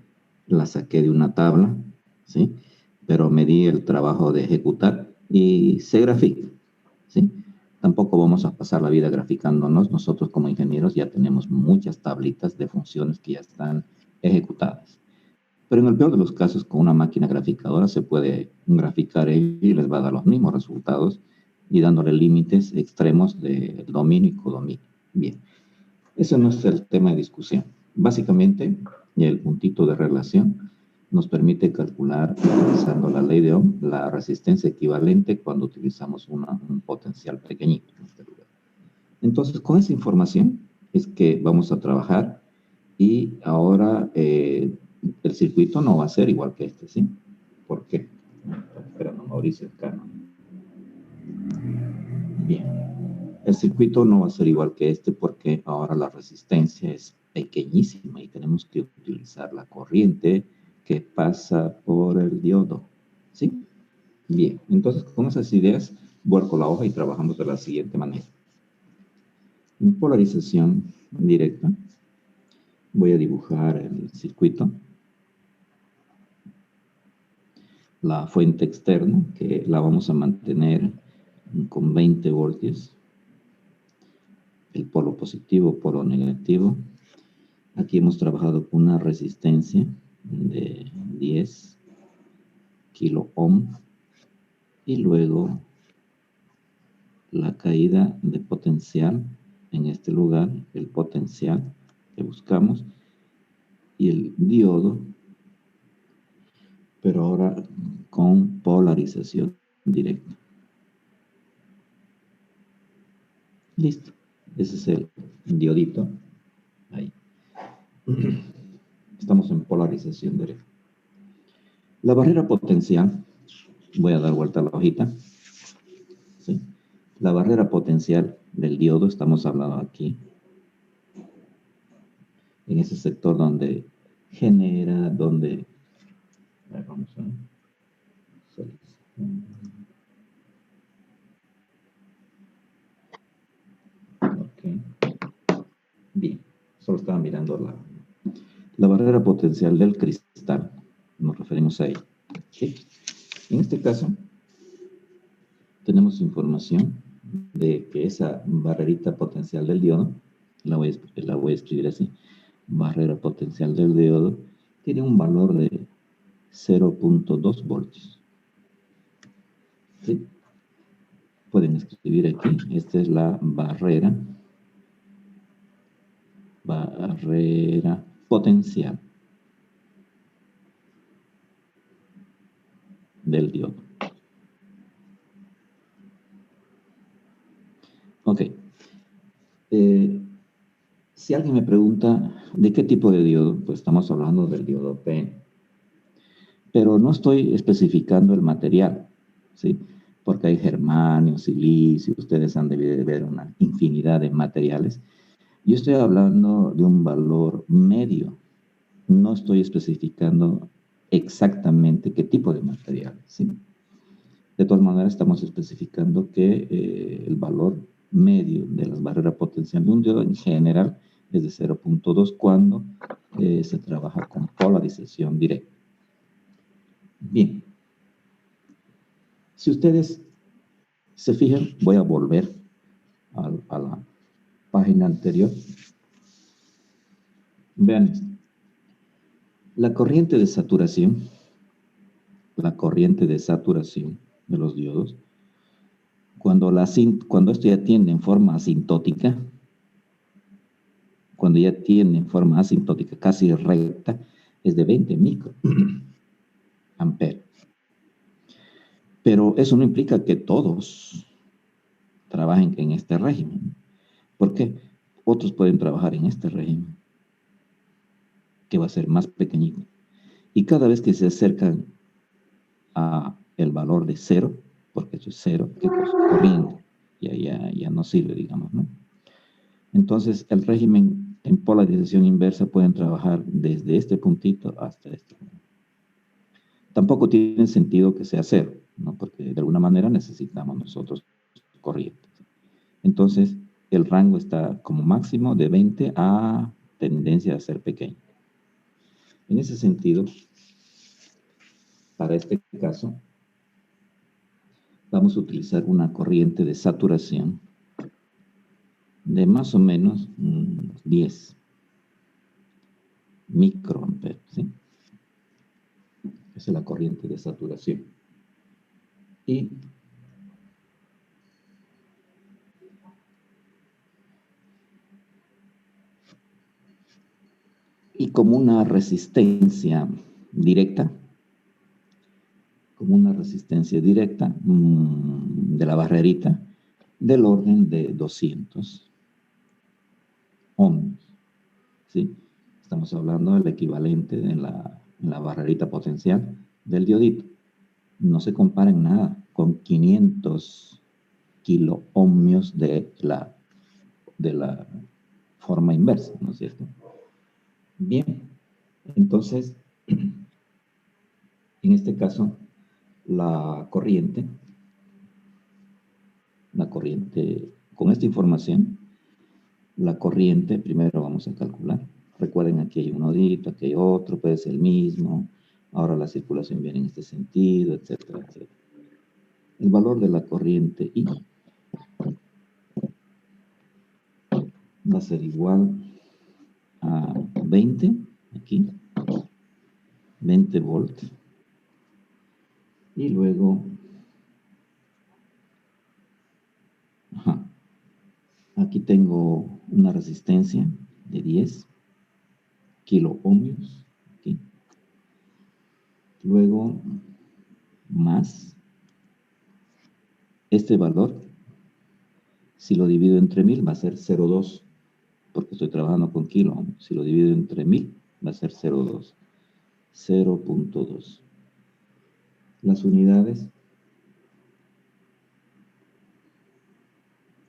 la saqué de una tabla, ¿sí? Pero me di el trabajo de ejecutar y se grafica, ¿sí? Tampoco vamos a pasar la vida graficándonos. Nosotros como ingenieros ya tenemos muchas tablitas de funciones que ya están ejecutadas. Pero en el peor de los casos, con una máquina graficadora se puede graficar y les va a dar los mismos resultados y dándole límites extremos de dominio y codominio. Bien, ese no es el tema de discusión. Básicamente, el puntito de relación nos permite calcular, utilizando la ley de Ohm, la resistencia equivalente cuando utilizamos un potencial pequeñito en este lugar. Entonces, con esa información es que vamos a trabajar y ahora el circuito no va a ser igual que este, ¿sí? ¿Por qué? Está esperando Mauricio acá, ¿no? Bien. El circuito no va a ser igual que este porque ahora la resistencia es pequeñísima y tenemos que utilizar la corriente que pasa por el diodo, ¿sí? Bien, entonces con esas ideas vuelco la hoja y trabajamos de la siguiente manera. En polarización directa voy a dibujar el circuito, la fuente externa que la vamos a mantener con 20 voltios, el polo positivo, polo negativo. Aquí hemos trabajado con una resistencia de 10 kilo ohm y luego la caída de potencial en este lugar, el potencial que buscamos y el diodo, pero ahora con polarización directa. Listo, ese es el diodito. Ahí. Estamos en polarización directa. La barrera potencial, voy a dar vuelta a la hojita. ¿Sí? La barrera potencial del diodo, estamos hablando aquí, en ese sector donde genera, donde... A ver, vamos a... Ok. Bien, solo estaba mirando la barrera potencial del cristal. Nos referimos a ella. ¿Sí? En este caso, tenemos información de que esa barrerita potencial del diodo, la voy a escribir así, barrera potencial del diodo, tiene un valor de 0.2 voltios. ¿Sí? Pueden escribir aquí, esta es la barrera potencial del diodo. Ok. Si alguien me pregunta de qué tipo de diodo, pues estamos hablando del diodo PN. Pero no estoy especificando el material, ¿sí? Porque hay germanio, silicio, ustedes han debido de ver una infinidad de materiales. Yo estoy hablando de un valor medio. No estoy especificando exactamente qué tipo de material, ¿sí? De todas maneras, estamos especificando que el valor medio de las barreras potenciales de un diodo en general es de 0.2 cuando se trabaja con polarización directa. Bien. Si ustedes se fijan, voy a volver a la página anterior. Vean esto. La corriente de saturación de los diodos, cuando esto ya tiende en forma asintótica, casi recta, es de 20 microamperes. Pero eso no implica que todos trabajen en este régimen. ¿Por qué? Otros pueden trabajar en este régimen, que va a ser más pequeñito. Y cada vez que se acercan a el valor de 0, porque eso es 0, que es corriente, ya no sirve, digamos, ¿no? Entonces, el régimen en polarización inversa pueden trabajar desde este puntito hasta este. Tampoco tiene sentido que sea 0, ¿no? Porque de alguna manera necesitamos nosotros corriente. Entonces, el rango está como máximo de 20 a tendencia a ser pequeño. En ese sentido, para este caso, vamos a utilizar una corriente de saturación de más o menos 10 microamperes, ¿sí? Esa es la corriente de saturación. Y como una resistencia directa, de la barrerita, del orden de 200 ohms, ¿sí? Estamos hablando del equivalente en la barrerita potencial del diodito. No se compara en nada con 500 kiloohmios de la forma inversa, ¿no es cierto? Bien, entonces, en este caso, la corriente, con esta información, la corriente, primero vamos a calcular. Recuerden, aquí hay un nodito, aquí hay otro, puede ser el mismo. Ahora la circulación viene en este sentido, etcétera, etcétera. El valor de la corriente I va a ser igual a 20, aquí, 20 volts. Y luego, aquí tengo una resistencia de 10 kiloohmios. Aquí. Luego, más este valor, si lo divido entre 1000, va a ser 0.2, porque estoy trabajando con kilo. Si lo divido entre 1000, va a ser 0.2. 0.2. Las unidades,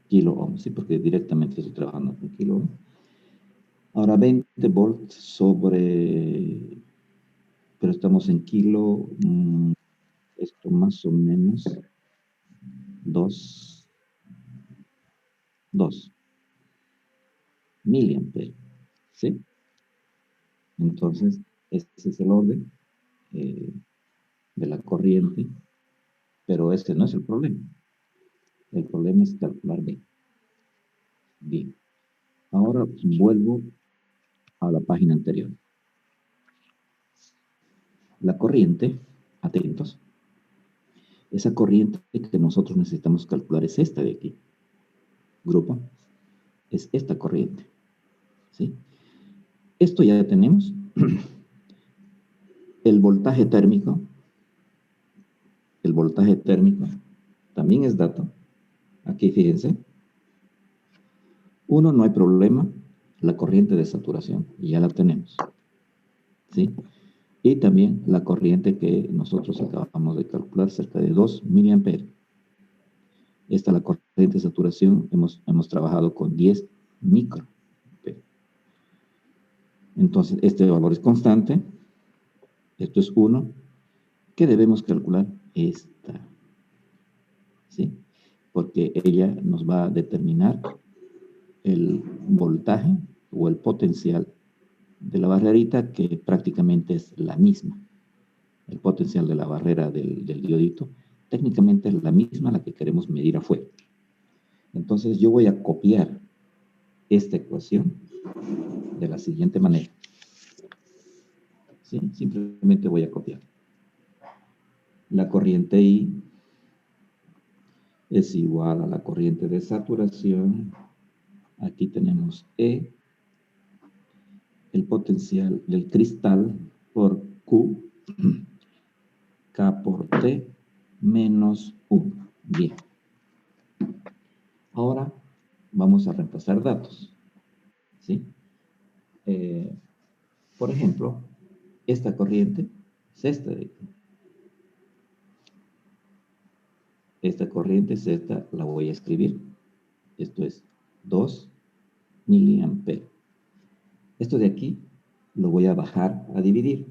kilo ohm, sí, porque directamente estoy trabajando con kilo ohm. Ahora 20 volts sobre, pero estamos en kilo, esto más o menos 2 miliamperes, ¿sí? Entonces, este es el orden de la corriente, pero este no es el problema. El problema es calcular bien. Bien. Ahora vuelvo a la página anterior. La corriente, atentos, esa corriente que nosotros necesitamos calcular es esta de aquí. Grupo, es esta corriente. ¿Sí? Esto ya tenemos. El voltaje térmico también es dato. Aquí fíjense. Uno, no hay problema. La corriente de saturación, ya la tenemos. ¿Sí? Y también la corriente que nosotros acabamos de calcular, cerca de 2 miliamperes. Esta, la corriente de saturación, hemos trabajado con 10 micro. Entonces, este valor es constante. Esto es 1. ¿Qué debemos calcular? Esta. ¿Sí? Porque ella nos va a determinar el voltaje o el potencial de la barrerita, que prácticamente es la misma. El potencial de la barrera del diodito, técnicamente es la misma a la que queremos medir afuera. Entonces yo voy a copiar esta ecuación de la siguiente manera. ¿Sí? Simplemente voy a copiar. La corriente I es igual a la corriente de saturación. Aquí tenemos E, el potencial del cristal por Q, K por T, menos 1. Bien. Ahora vamos a reemplazar datos. ¿Sí? Por ejemplo, esta corriente es esta de aquí. Esta corriente es esta, la voy a escribir. Esto es 2 miliamperes. Esto de aquí lo voy a bajar a dividir.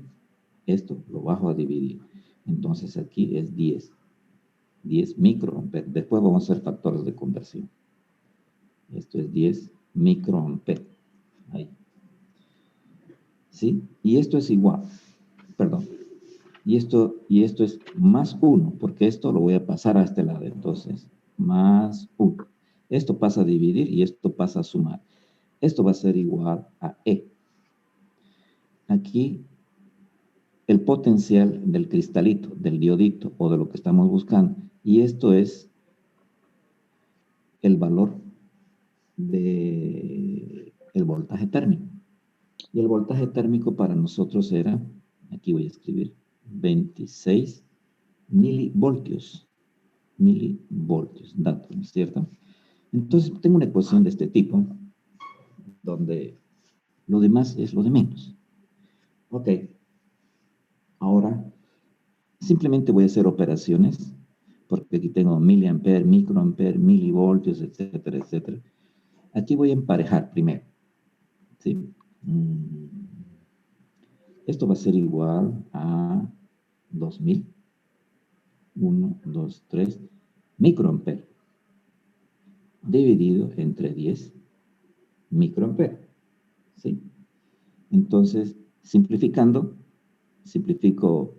Esto lo bajo a dividir. Entonces aquí es 10. 10 microamperes. Después vamos a hacer factores de conversión. Esto es 10 microamperes. Ahí. ¿Sí? Y esto es igual. Perdón. Y esto es más 1, porque esto lo voy a pasar a este lado. Entonces, más 1. Esto pasa a dividir y esto pasa a sumar. Esto va a ser igual a E. Aquí, el potencial del cristalito, del diodito o de lo que estamos buscando. Y esto es el valor del voltaje térmico. Y el voltaje térmico para nosotros era, aquí voy a escribir, 26 milivoltios. Milivoltios, datos, ¿no es cierto? Entonces tengo una ecuación de este tipo, donde lo demás es lo de menos. Ok. Ahora, simplemente voy a hacer operaciones, porque aquí tengo miliamper, microamper, milivoltios, etcétera, etcétera. Aquí voy a emparejar primero. ¿Sí? Esto va a ser igual a 2000. 1, 2, 3 microamper dividido entre 10 microamper. ¿Sí? Entonces, simplificando, simplifico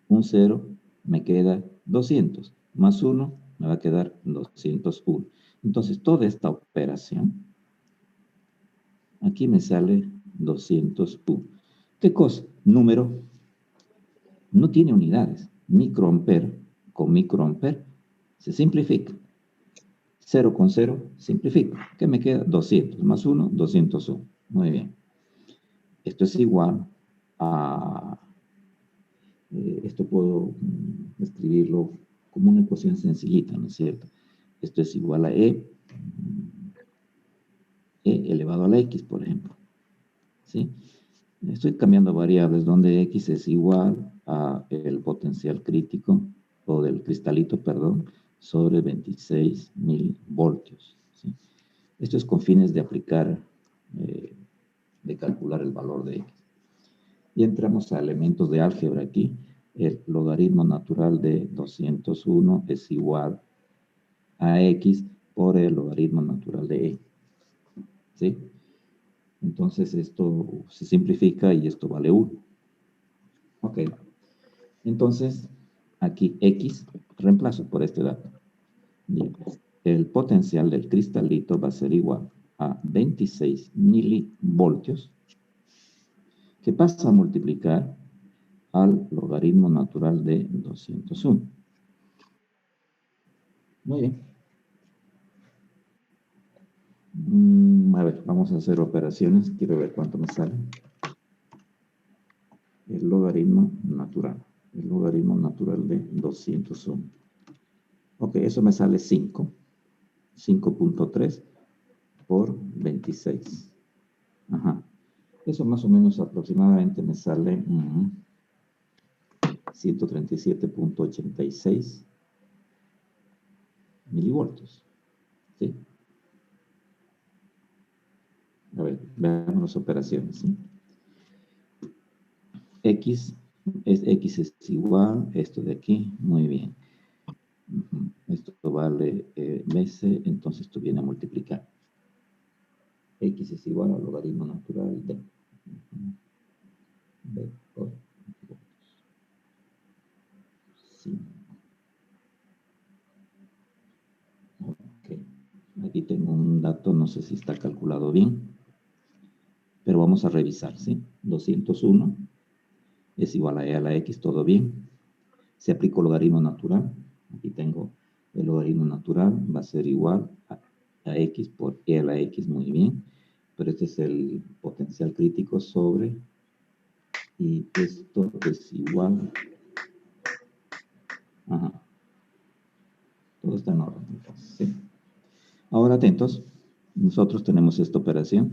un 0, me queda 200, más 1, me va a quedar 201. Entonces, toda esta operación, aquí me sale 201. ¿Qué cosa? Número, no tiene unidades. Microamper con microamper se simplifica. 0 con 0, simplifico. ¿Qué me queda? 200 más 1, 201. Muy bien. Esto es igual a... esto puedo escribirlo como una ecuación sencillita, ¿no es cierto? Esto es igual a E elevado a la X, por ejemplo. ¿Sí? Estoy cambiando variables donde X es igual a el potencial crítico, o del cristalito, perdón, sobre 26.000 voltios. ¿Sí? Esto es con fines de aplicar, de calcular el valor de X. Y entramos a elementos de álgebra aquí. El logaritmo natural de 201 es igual a X por el logaritmo natural de E. ¿Sí? Entonces esto se simplifica y esto vale 1. Ok. Entonces, aquí X reemplazo por este dato. Bien. El potencial del cristalito va a ser igual a 26 milivoltios, que pasa a multiplicar al logaritmo natural de 201. Muy bien. A ver, vamos a hacer operaciones. Quiero ver cuánto me sale. El logaritmo natural. El logaritmo natural de 201. Ok, eso me sale 5. 5.3 por 26. Ajá. Eso más o menos aproximadamente me sale 137.86 milivoltios. ¿Sí? A ver, veamos las operaciones, ¿sí? X es igual, esto de aquí, muy bien. Esto vale veces, entonces esto viene a multiplicar. X es igual al logaritmo natural de B por 2. Sí. Ok. Aquí tengo un dato, no sé si está calculado bien, pero vamos a revisar, ¿sí? 201 es igual a E a la X, todo bien. Se aplica el logaritmo natural. Aquí tengo el logaritmo natural, va a ser igual a X por E a la X, muy bien. Pero este es el potencial crítico sobre, y esto es igual. Ajá. Todo está en orden, entonces, ¿sí? Ahora atentos, nosotros tenemos esta operación,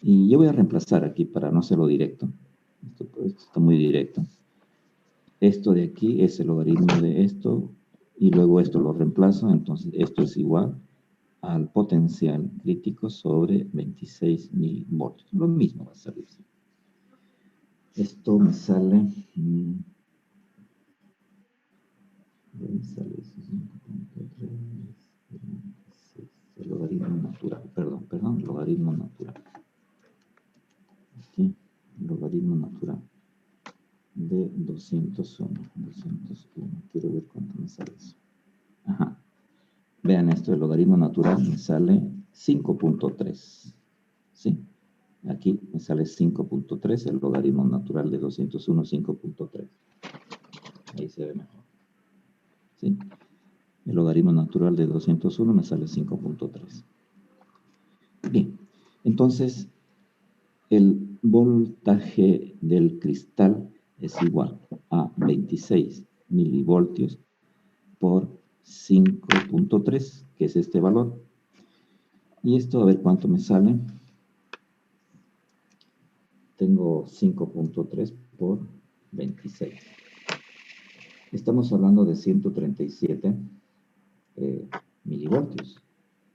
y yo voy a reemplazar aquí para no hacerlo directo. Esto está muy directo. Esto de aquí es el logaritmo de esto, y luego esto lo reemplazo, entonces esto es igual al potencial crítico sobre 26 milivoltios. Lo mismo va a salir. Esto me sale... sale 5.3, el logaritmo natural, perdón, logaritmo natural. Aquí, logaritmo natural de 201. Quiero ver cuánto me sale eso. Ajá. Vean esto, el logaritmo natural me sale 5.3. ¿Sí? Aquí me sale 5.3, el logaritmo natural de 201, 5.3. Ahí se ve mejor. ¿Sí? El logaritmo natural de 201 me sale 5.3. Bien, entonces el voltaje del cristal es igual a 26 milivoltios por 5.3, que es este valor. Y esto, a ver cuánto me sale. Tengo 5.3 por 26. Estamos hablando de 137 milivoltios,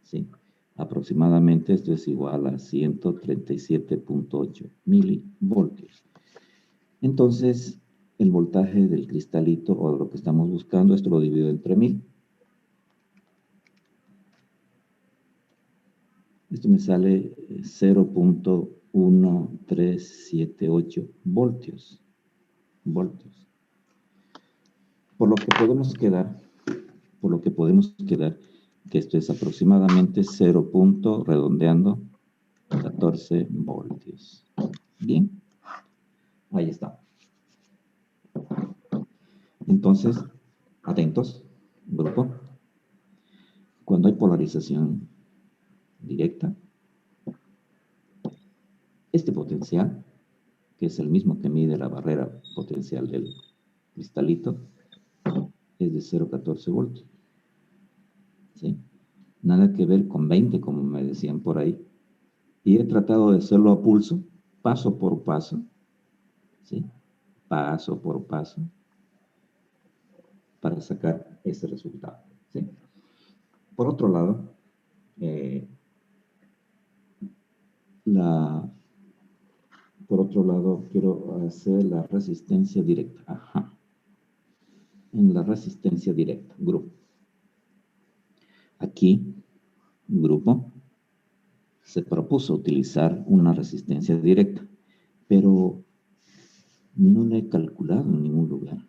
¿sí? Aproximadamente esto es igual a 137.8 milivoltios. Entonces, el voltaje del cristalito, o lo que estamos buscando, esto lo divido entre 1000. Esto me sale 0.1378 voltios. Por lo que podemos quedar, que esto es aproximadamente 0. Redondeando, 14 voltios. Bien, ahí está. Entonces, atentos, grupo. Cuando hay polarización directa, este potencial, que es el mismo que mide la barrera potencial del cristalito, es de 0.14 voltios. ¿Sí? Nada que ver con 20, como me decían por ahí. Y he tratado de hacerlo a pulso, paso por paso, ¿sí? Paso por paso, para sacar ese resultado, ¿sí? Por otro lado, quiero hacer la resistencia directa. Ajá. En la resistencia directa, grupo. Aquí, grupo, se propuso utilizar una resistencia directa, pero no la he calculado en ningún lugar.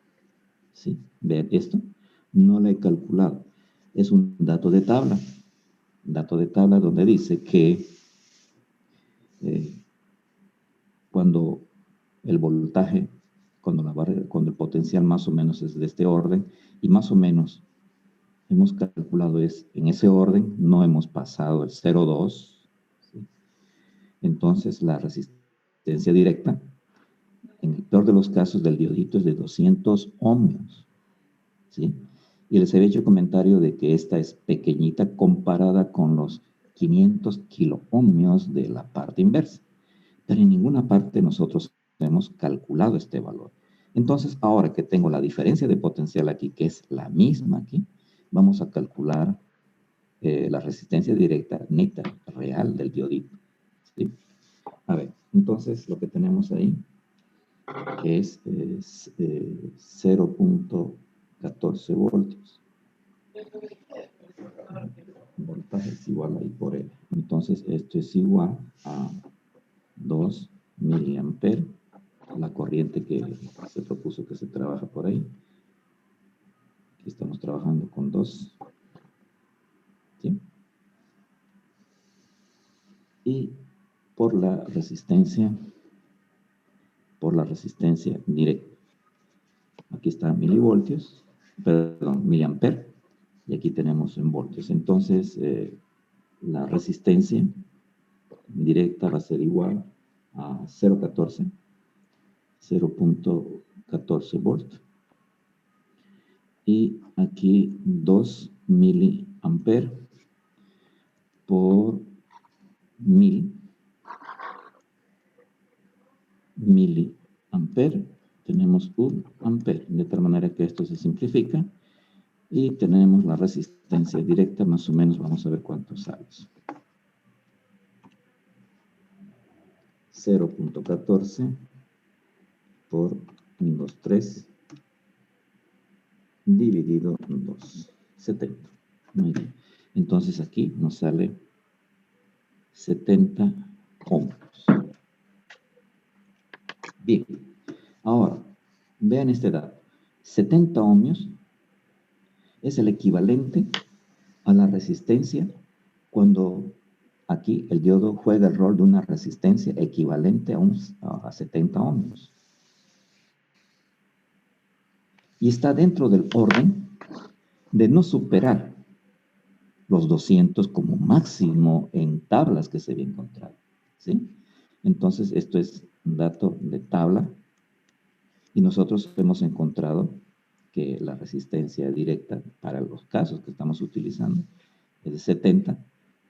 ¿Sí? Vean esto, no la he calculado. Es un dato de tabla donde dice que cuando el voltaje, cuando el potencial más o menos es de este orden, y más o menos hemos calculado en ese orden, no hemos pasado el 0,2, ¿sí? Entonces la resistencia directa, en el peor de los casos del diodito, es de 200 ohmios, ¿sí? Y les había hecho comentario de que esta es pequeñita comparada con los 500 kiloohmios de la parte inversa. Pero en ninguna parte nosotros hemos calculado este valor. Entonces, ahora que tengo la diferencia de potencial aquí, que es la misma aquí, vamos a calcular la resistencia directa neta, real del diodito. ¿sí? A ver, entonces lo que tenemos ahí es 0.14 voltios. Voltaje es igual a I por L. Entonces esto es igual a 2 miliamperes, la corriente que se propuso que se trabaja por ahí. Aquí estamos trabajando con 2. ¿Sí? Y por la resistencia directa. Aquí está milivoltios, perdón, miliamper, y aquí tenemos en voltios. Entonces, la resistencia directa va a ser igual a 0.14 volts. Y aquí 2 miliamper por 1000 miliamper, tenemos 1 amper, de tal manera que esto se simplifica y tenemos la resistencia directa, más o menos, vamos a ver cuánto sale. 0.14 por 3 dividido en 2, 70. Muy bien. Entonces aquí nos sale 70 ohms. Bien. Ahora, vean este dato. 70 ohmios es el equivalente a la resistencia cuando aquí el diodo juega el rol de una resistencia equivalente a 70 ohmios. Y está dentro del orden de no superar los 200 como máximo en tablas que se había encontrado, ¿sí? Entonces, esto es un dato de tabla y nosotros hemos encontrado que la resistencia directa para los casos que estamos utilizando es de 70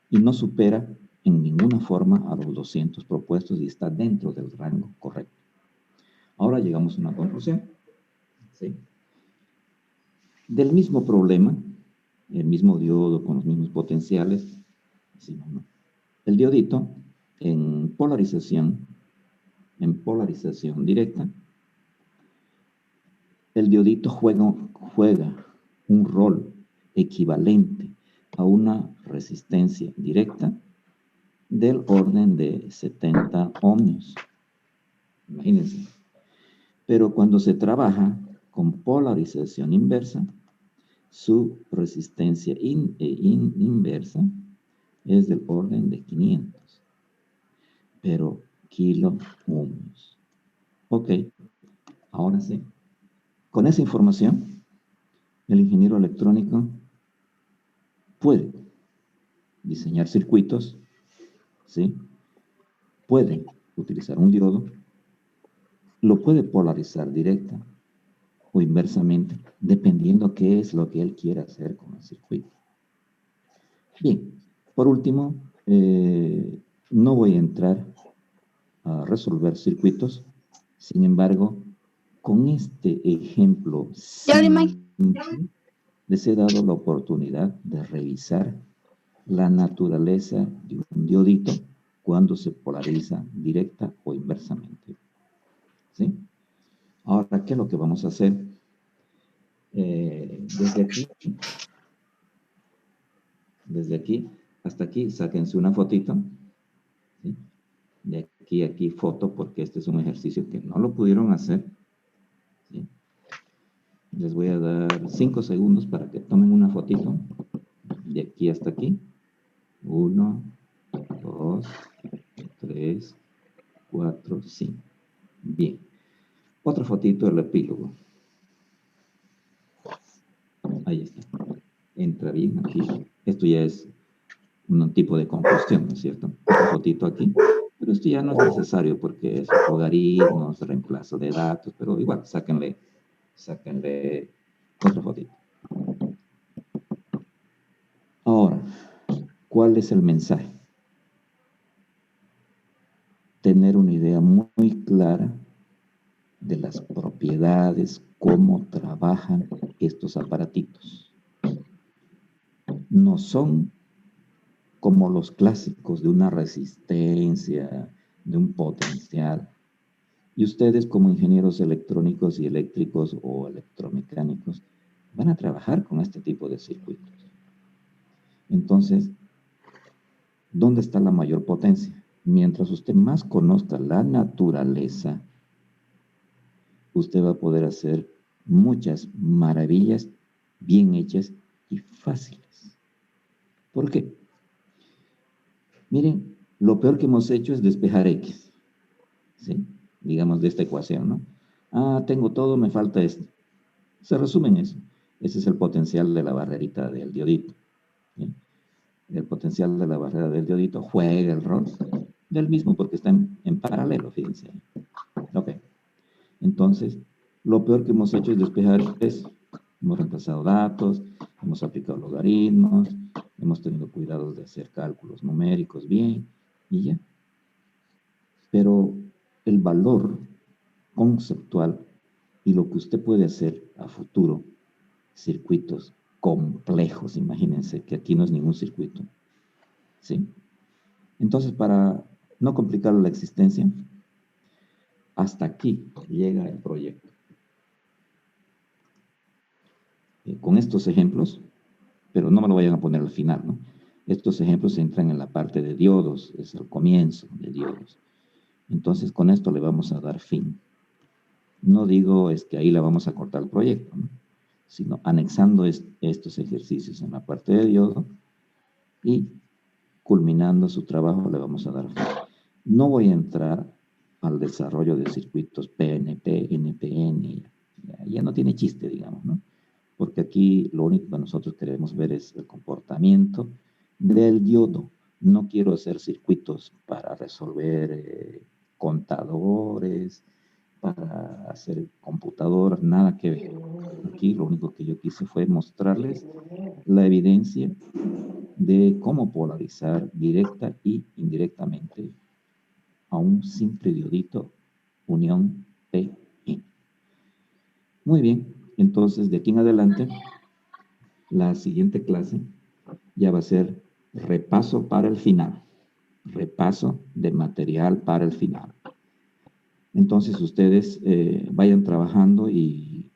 y no supera en ninguna forma a los 200 propuestos y está dentro del rango correcto. Ahora llegamos a una conclusión, ¿sí? Del mismo problema, el mismo diodo con los mismos potenciales, ¿sí? El diodito en polarización directa, el diodito juega un rol equivalente a una resistencia directa del orden de 70 ohmios. Imagínense. Pero cuando se trabaja con polarización inversa, su resistencia inversa es del orden de 500, pero kilo ohmios. Ok, ahora sí. Con esa información, el ingeniero electrónico puede diseñar circuitos, ¿sí? Puede utilizar un diodo, lo puede polarizar directa o inversamente, dependiendo qué es lo que él quiera hacer con el circuito. Bien, por último, no voy a entrar a resolver circuitos, sin embargo, con este ejemplo simple, les he dado la oportunidad de revisar la naturaleza de un diodito cuando se polariza directa o inversamente. ¿Sí? Ahora, ¿qué es lo que vamos a hacer? Desde aquí hasta aquí, sáquense una fotito. ¿Sí? De aquí a aquí foto, porque este es un ejercicio que no lo pudieron hacer. ¿Sí? Les voy a dar 5 segundos para que tomen una fotito. De aquí hasta aquí. 1, 2, 3, 4, 5. Bien. Otra fotito del epílogo. Ahí está. Entra bien aquí. Esto ya es un tipo de combustión, ¿no es cierto? Otra fotito aquí. Pero esto ya no es necesario porque es logaritmos, reemplazo de datos, pero igual, sáquenle otra fotito. Ahora, ¿cuál es el mensaje? Tener una idea muy clara de las propiedades, cómo trabajan estos aparatitos. No son como los clásicos de una resistencia, de un potencial. Y ustedes como ingenieros electrónicos y eléctricos o electromecánicos van a trabajar con este tipo de circuitos. Entonces, ¿dónde está la mayor potencia? Mientras usted más conozca la naturaleza, usted va a poder hacer muchas maravillas bien hechas y fáciles. ¿Por qué? Miren, lo peor que hemos hecho es despejar X, ¿sí? Digamos, de esta ecuación, ¿no? Ah, tengo todo, me falta esto. Se resume en eso. Ese es el potencial de la barrerita del diodito, ¿sí? El potencial de la barrera del diodito juega el rol del mismo porque están en paralelo, fíjense. Ok. Entonces, lo peor que hemos hecho es despejar eso. Hemos reemplazado datos, hemos aplicado logaritmos, hemos tenido cuidados de hacer cálculos numéricos bien y ya. Pero el valor conceptual y lo que usted puede hacer a futuro, circuitos complejos, imagínense que aquí no es ningún circuito, ¿sí? Entonces, para no complicar la existencia, hasta aquí llega el proyecto. Con estos ejemplos, pero no me lo vayan a poner al final, ¿no? Estos ejemplos entran en la parte de diodos, es el comienzo de diodos. Entonces, con esto le vamos a dar fin. No digo es que ahí le vamos a cortar el proyecto, ¿no? Sino anexando estos ejercicios en la parte de diodo y culminando su trabajo le vamos a dar fin. No voy a entrar al desarrollo de circuitos PNP, NPN, ya no tiene chiste, digamos, ¿no? Porque aquí lo único que nosotros queremos ver es el comportamiento del diodo. No quiero hacer circuitos para resolver contadores, para hacer computadoras, nada que ver. Aquí lo único que yo quise fue mostrarles la evidencia de cómo polarizar directa y indirectamente a un simple diodito unión P. Muy bien, entonces de aquí en adelante, la siguiente clase ya va a ser repaso para el final, repaso de material para el final. Entonces ustedes vayan trabajando y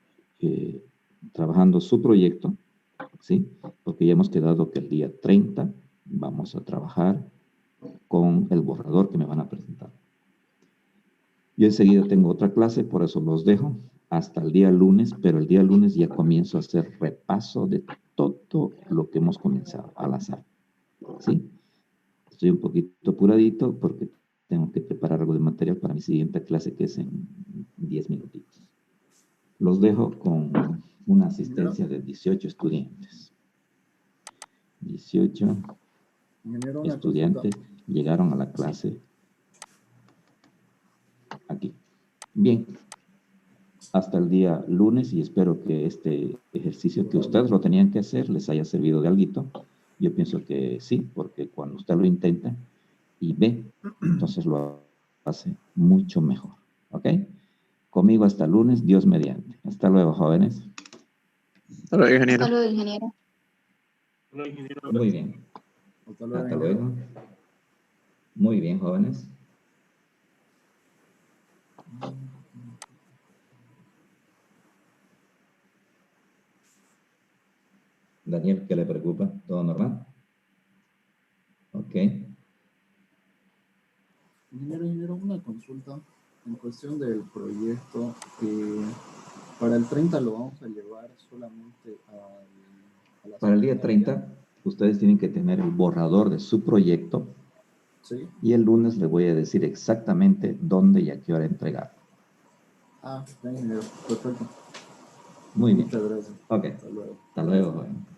trabajando su proyecto, ¿sí? Porque ya hemos quedado que el día 30 vamos a trabajar con el borrador que me van a presentar. Yo enseguida tengo otra clase, por eso los dejo hasta el día lunes, pero el día lunes ya comienzo a hacer repaso de todo lo que hemos comenzado al azar, ¿sí? Estoy un poquito apuradito porque tengo que preparar algo de material para mi siguiente clase que es en 10 minutitos. Los dejo con una asistencia de 18 estudiantes. 18 estudiantes llegaron a la clase aquí. Bien, hasta el día lunes y espero que este ejercicio que ustedes lo tenían que hacer les haya servido de alguito. Yo pienso que sí, porque cuando usted lo intenta y ve, entonces lo hace mucho mejor. ¿Ok? Conmigo hasta el lunes, Dios mediante. Hasta luego, jóvenes. Hasta luego, ingeniero. Hasta luego, ingeniero. Muy bien. Hasta luego. Muy bien, jóvenes. Daniel, ¿qué le preocupa? ¿Todo normal? Ok. Ingeniero, una consulta en cuestión del proyecto. Para el 30 lo vamos a llevar solamente a la Para el día 30, ustedes tienen que tener el borrador de su proyecto. Sí. Y el lunes les voy a decir exactamente dónde y a qué hora entregar. Ah, bien, ingeniero. Perfecto. Muy bien. Muchas gracias. Ok. Hasta luego. Hasta luego, joven.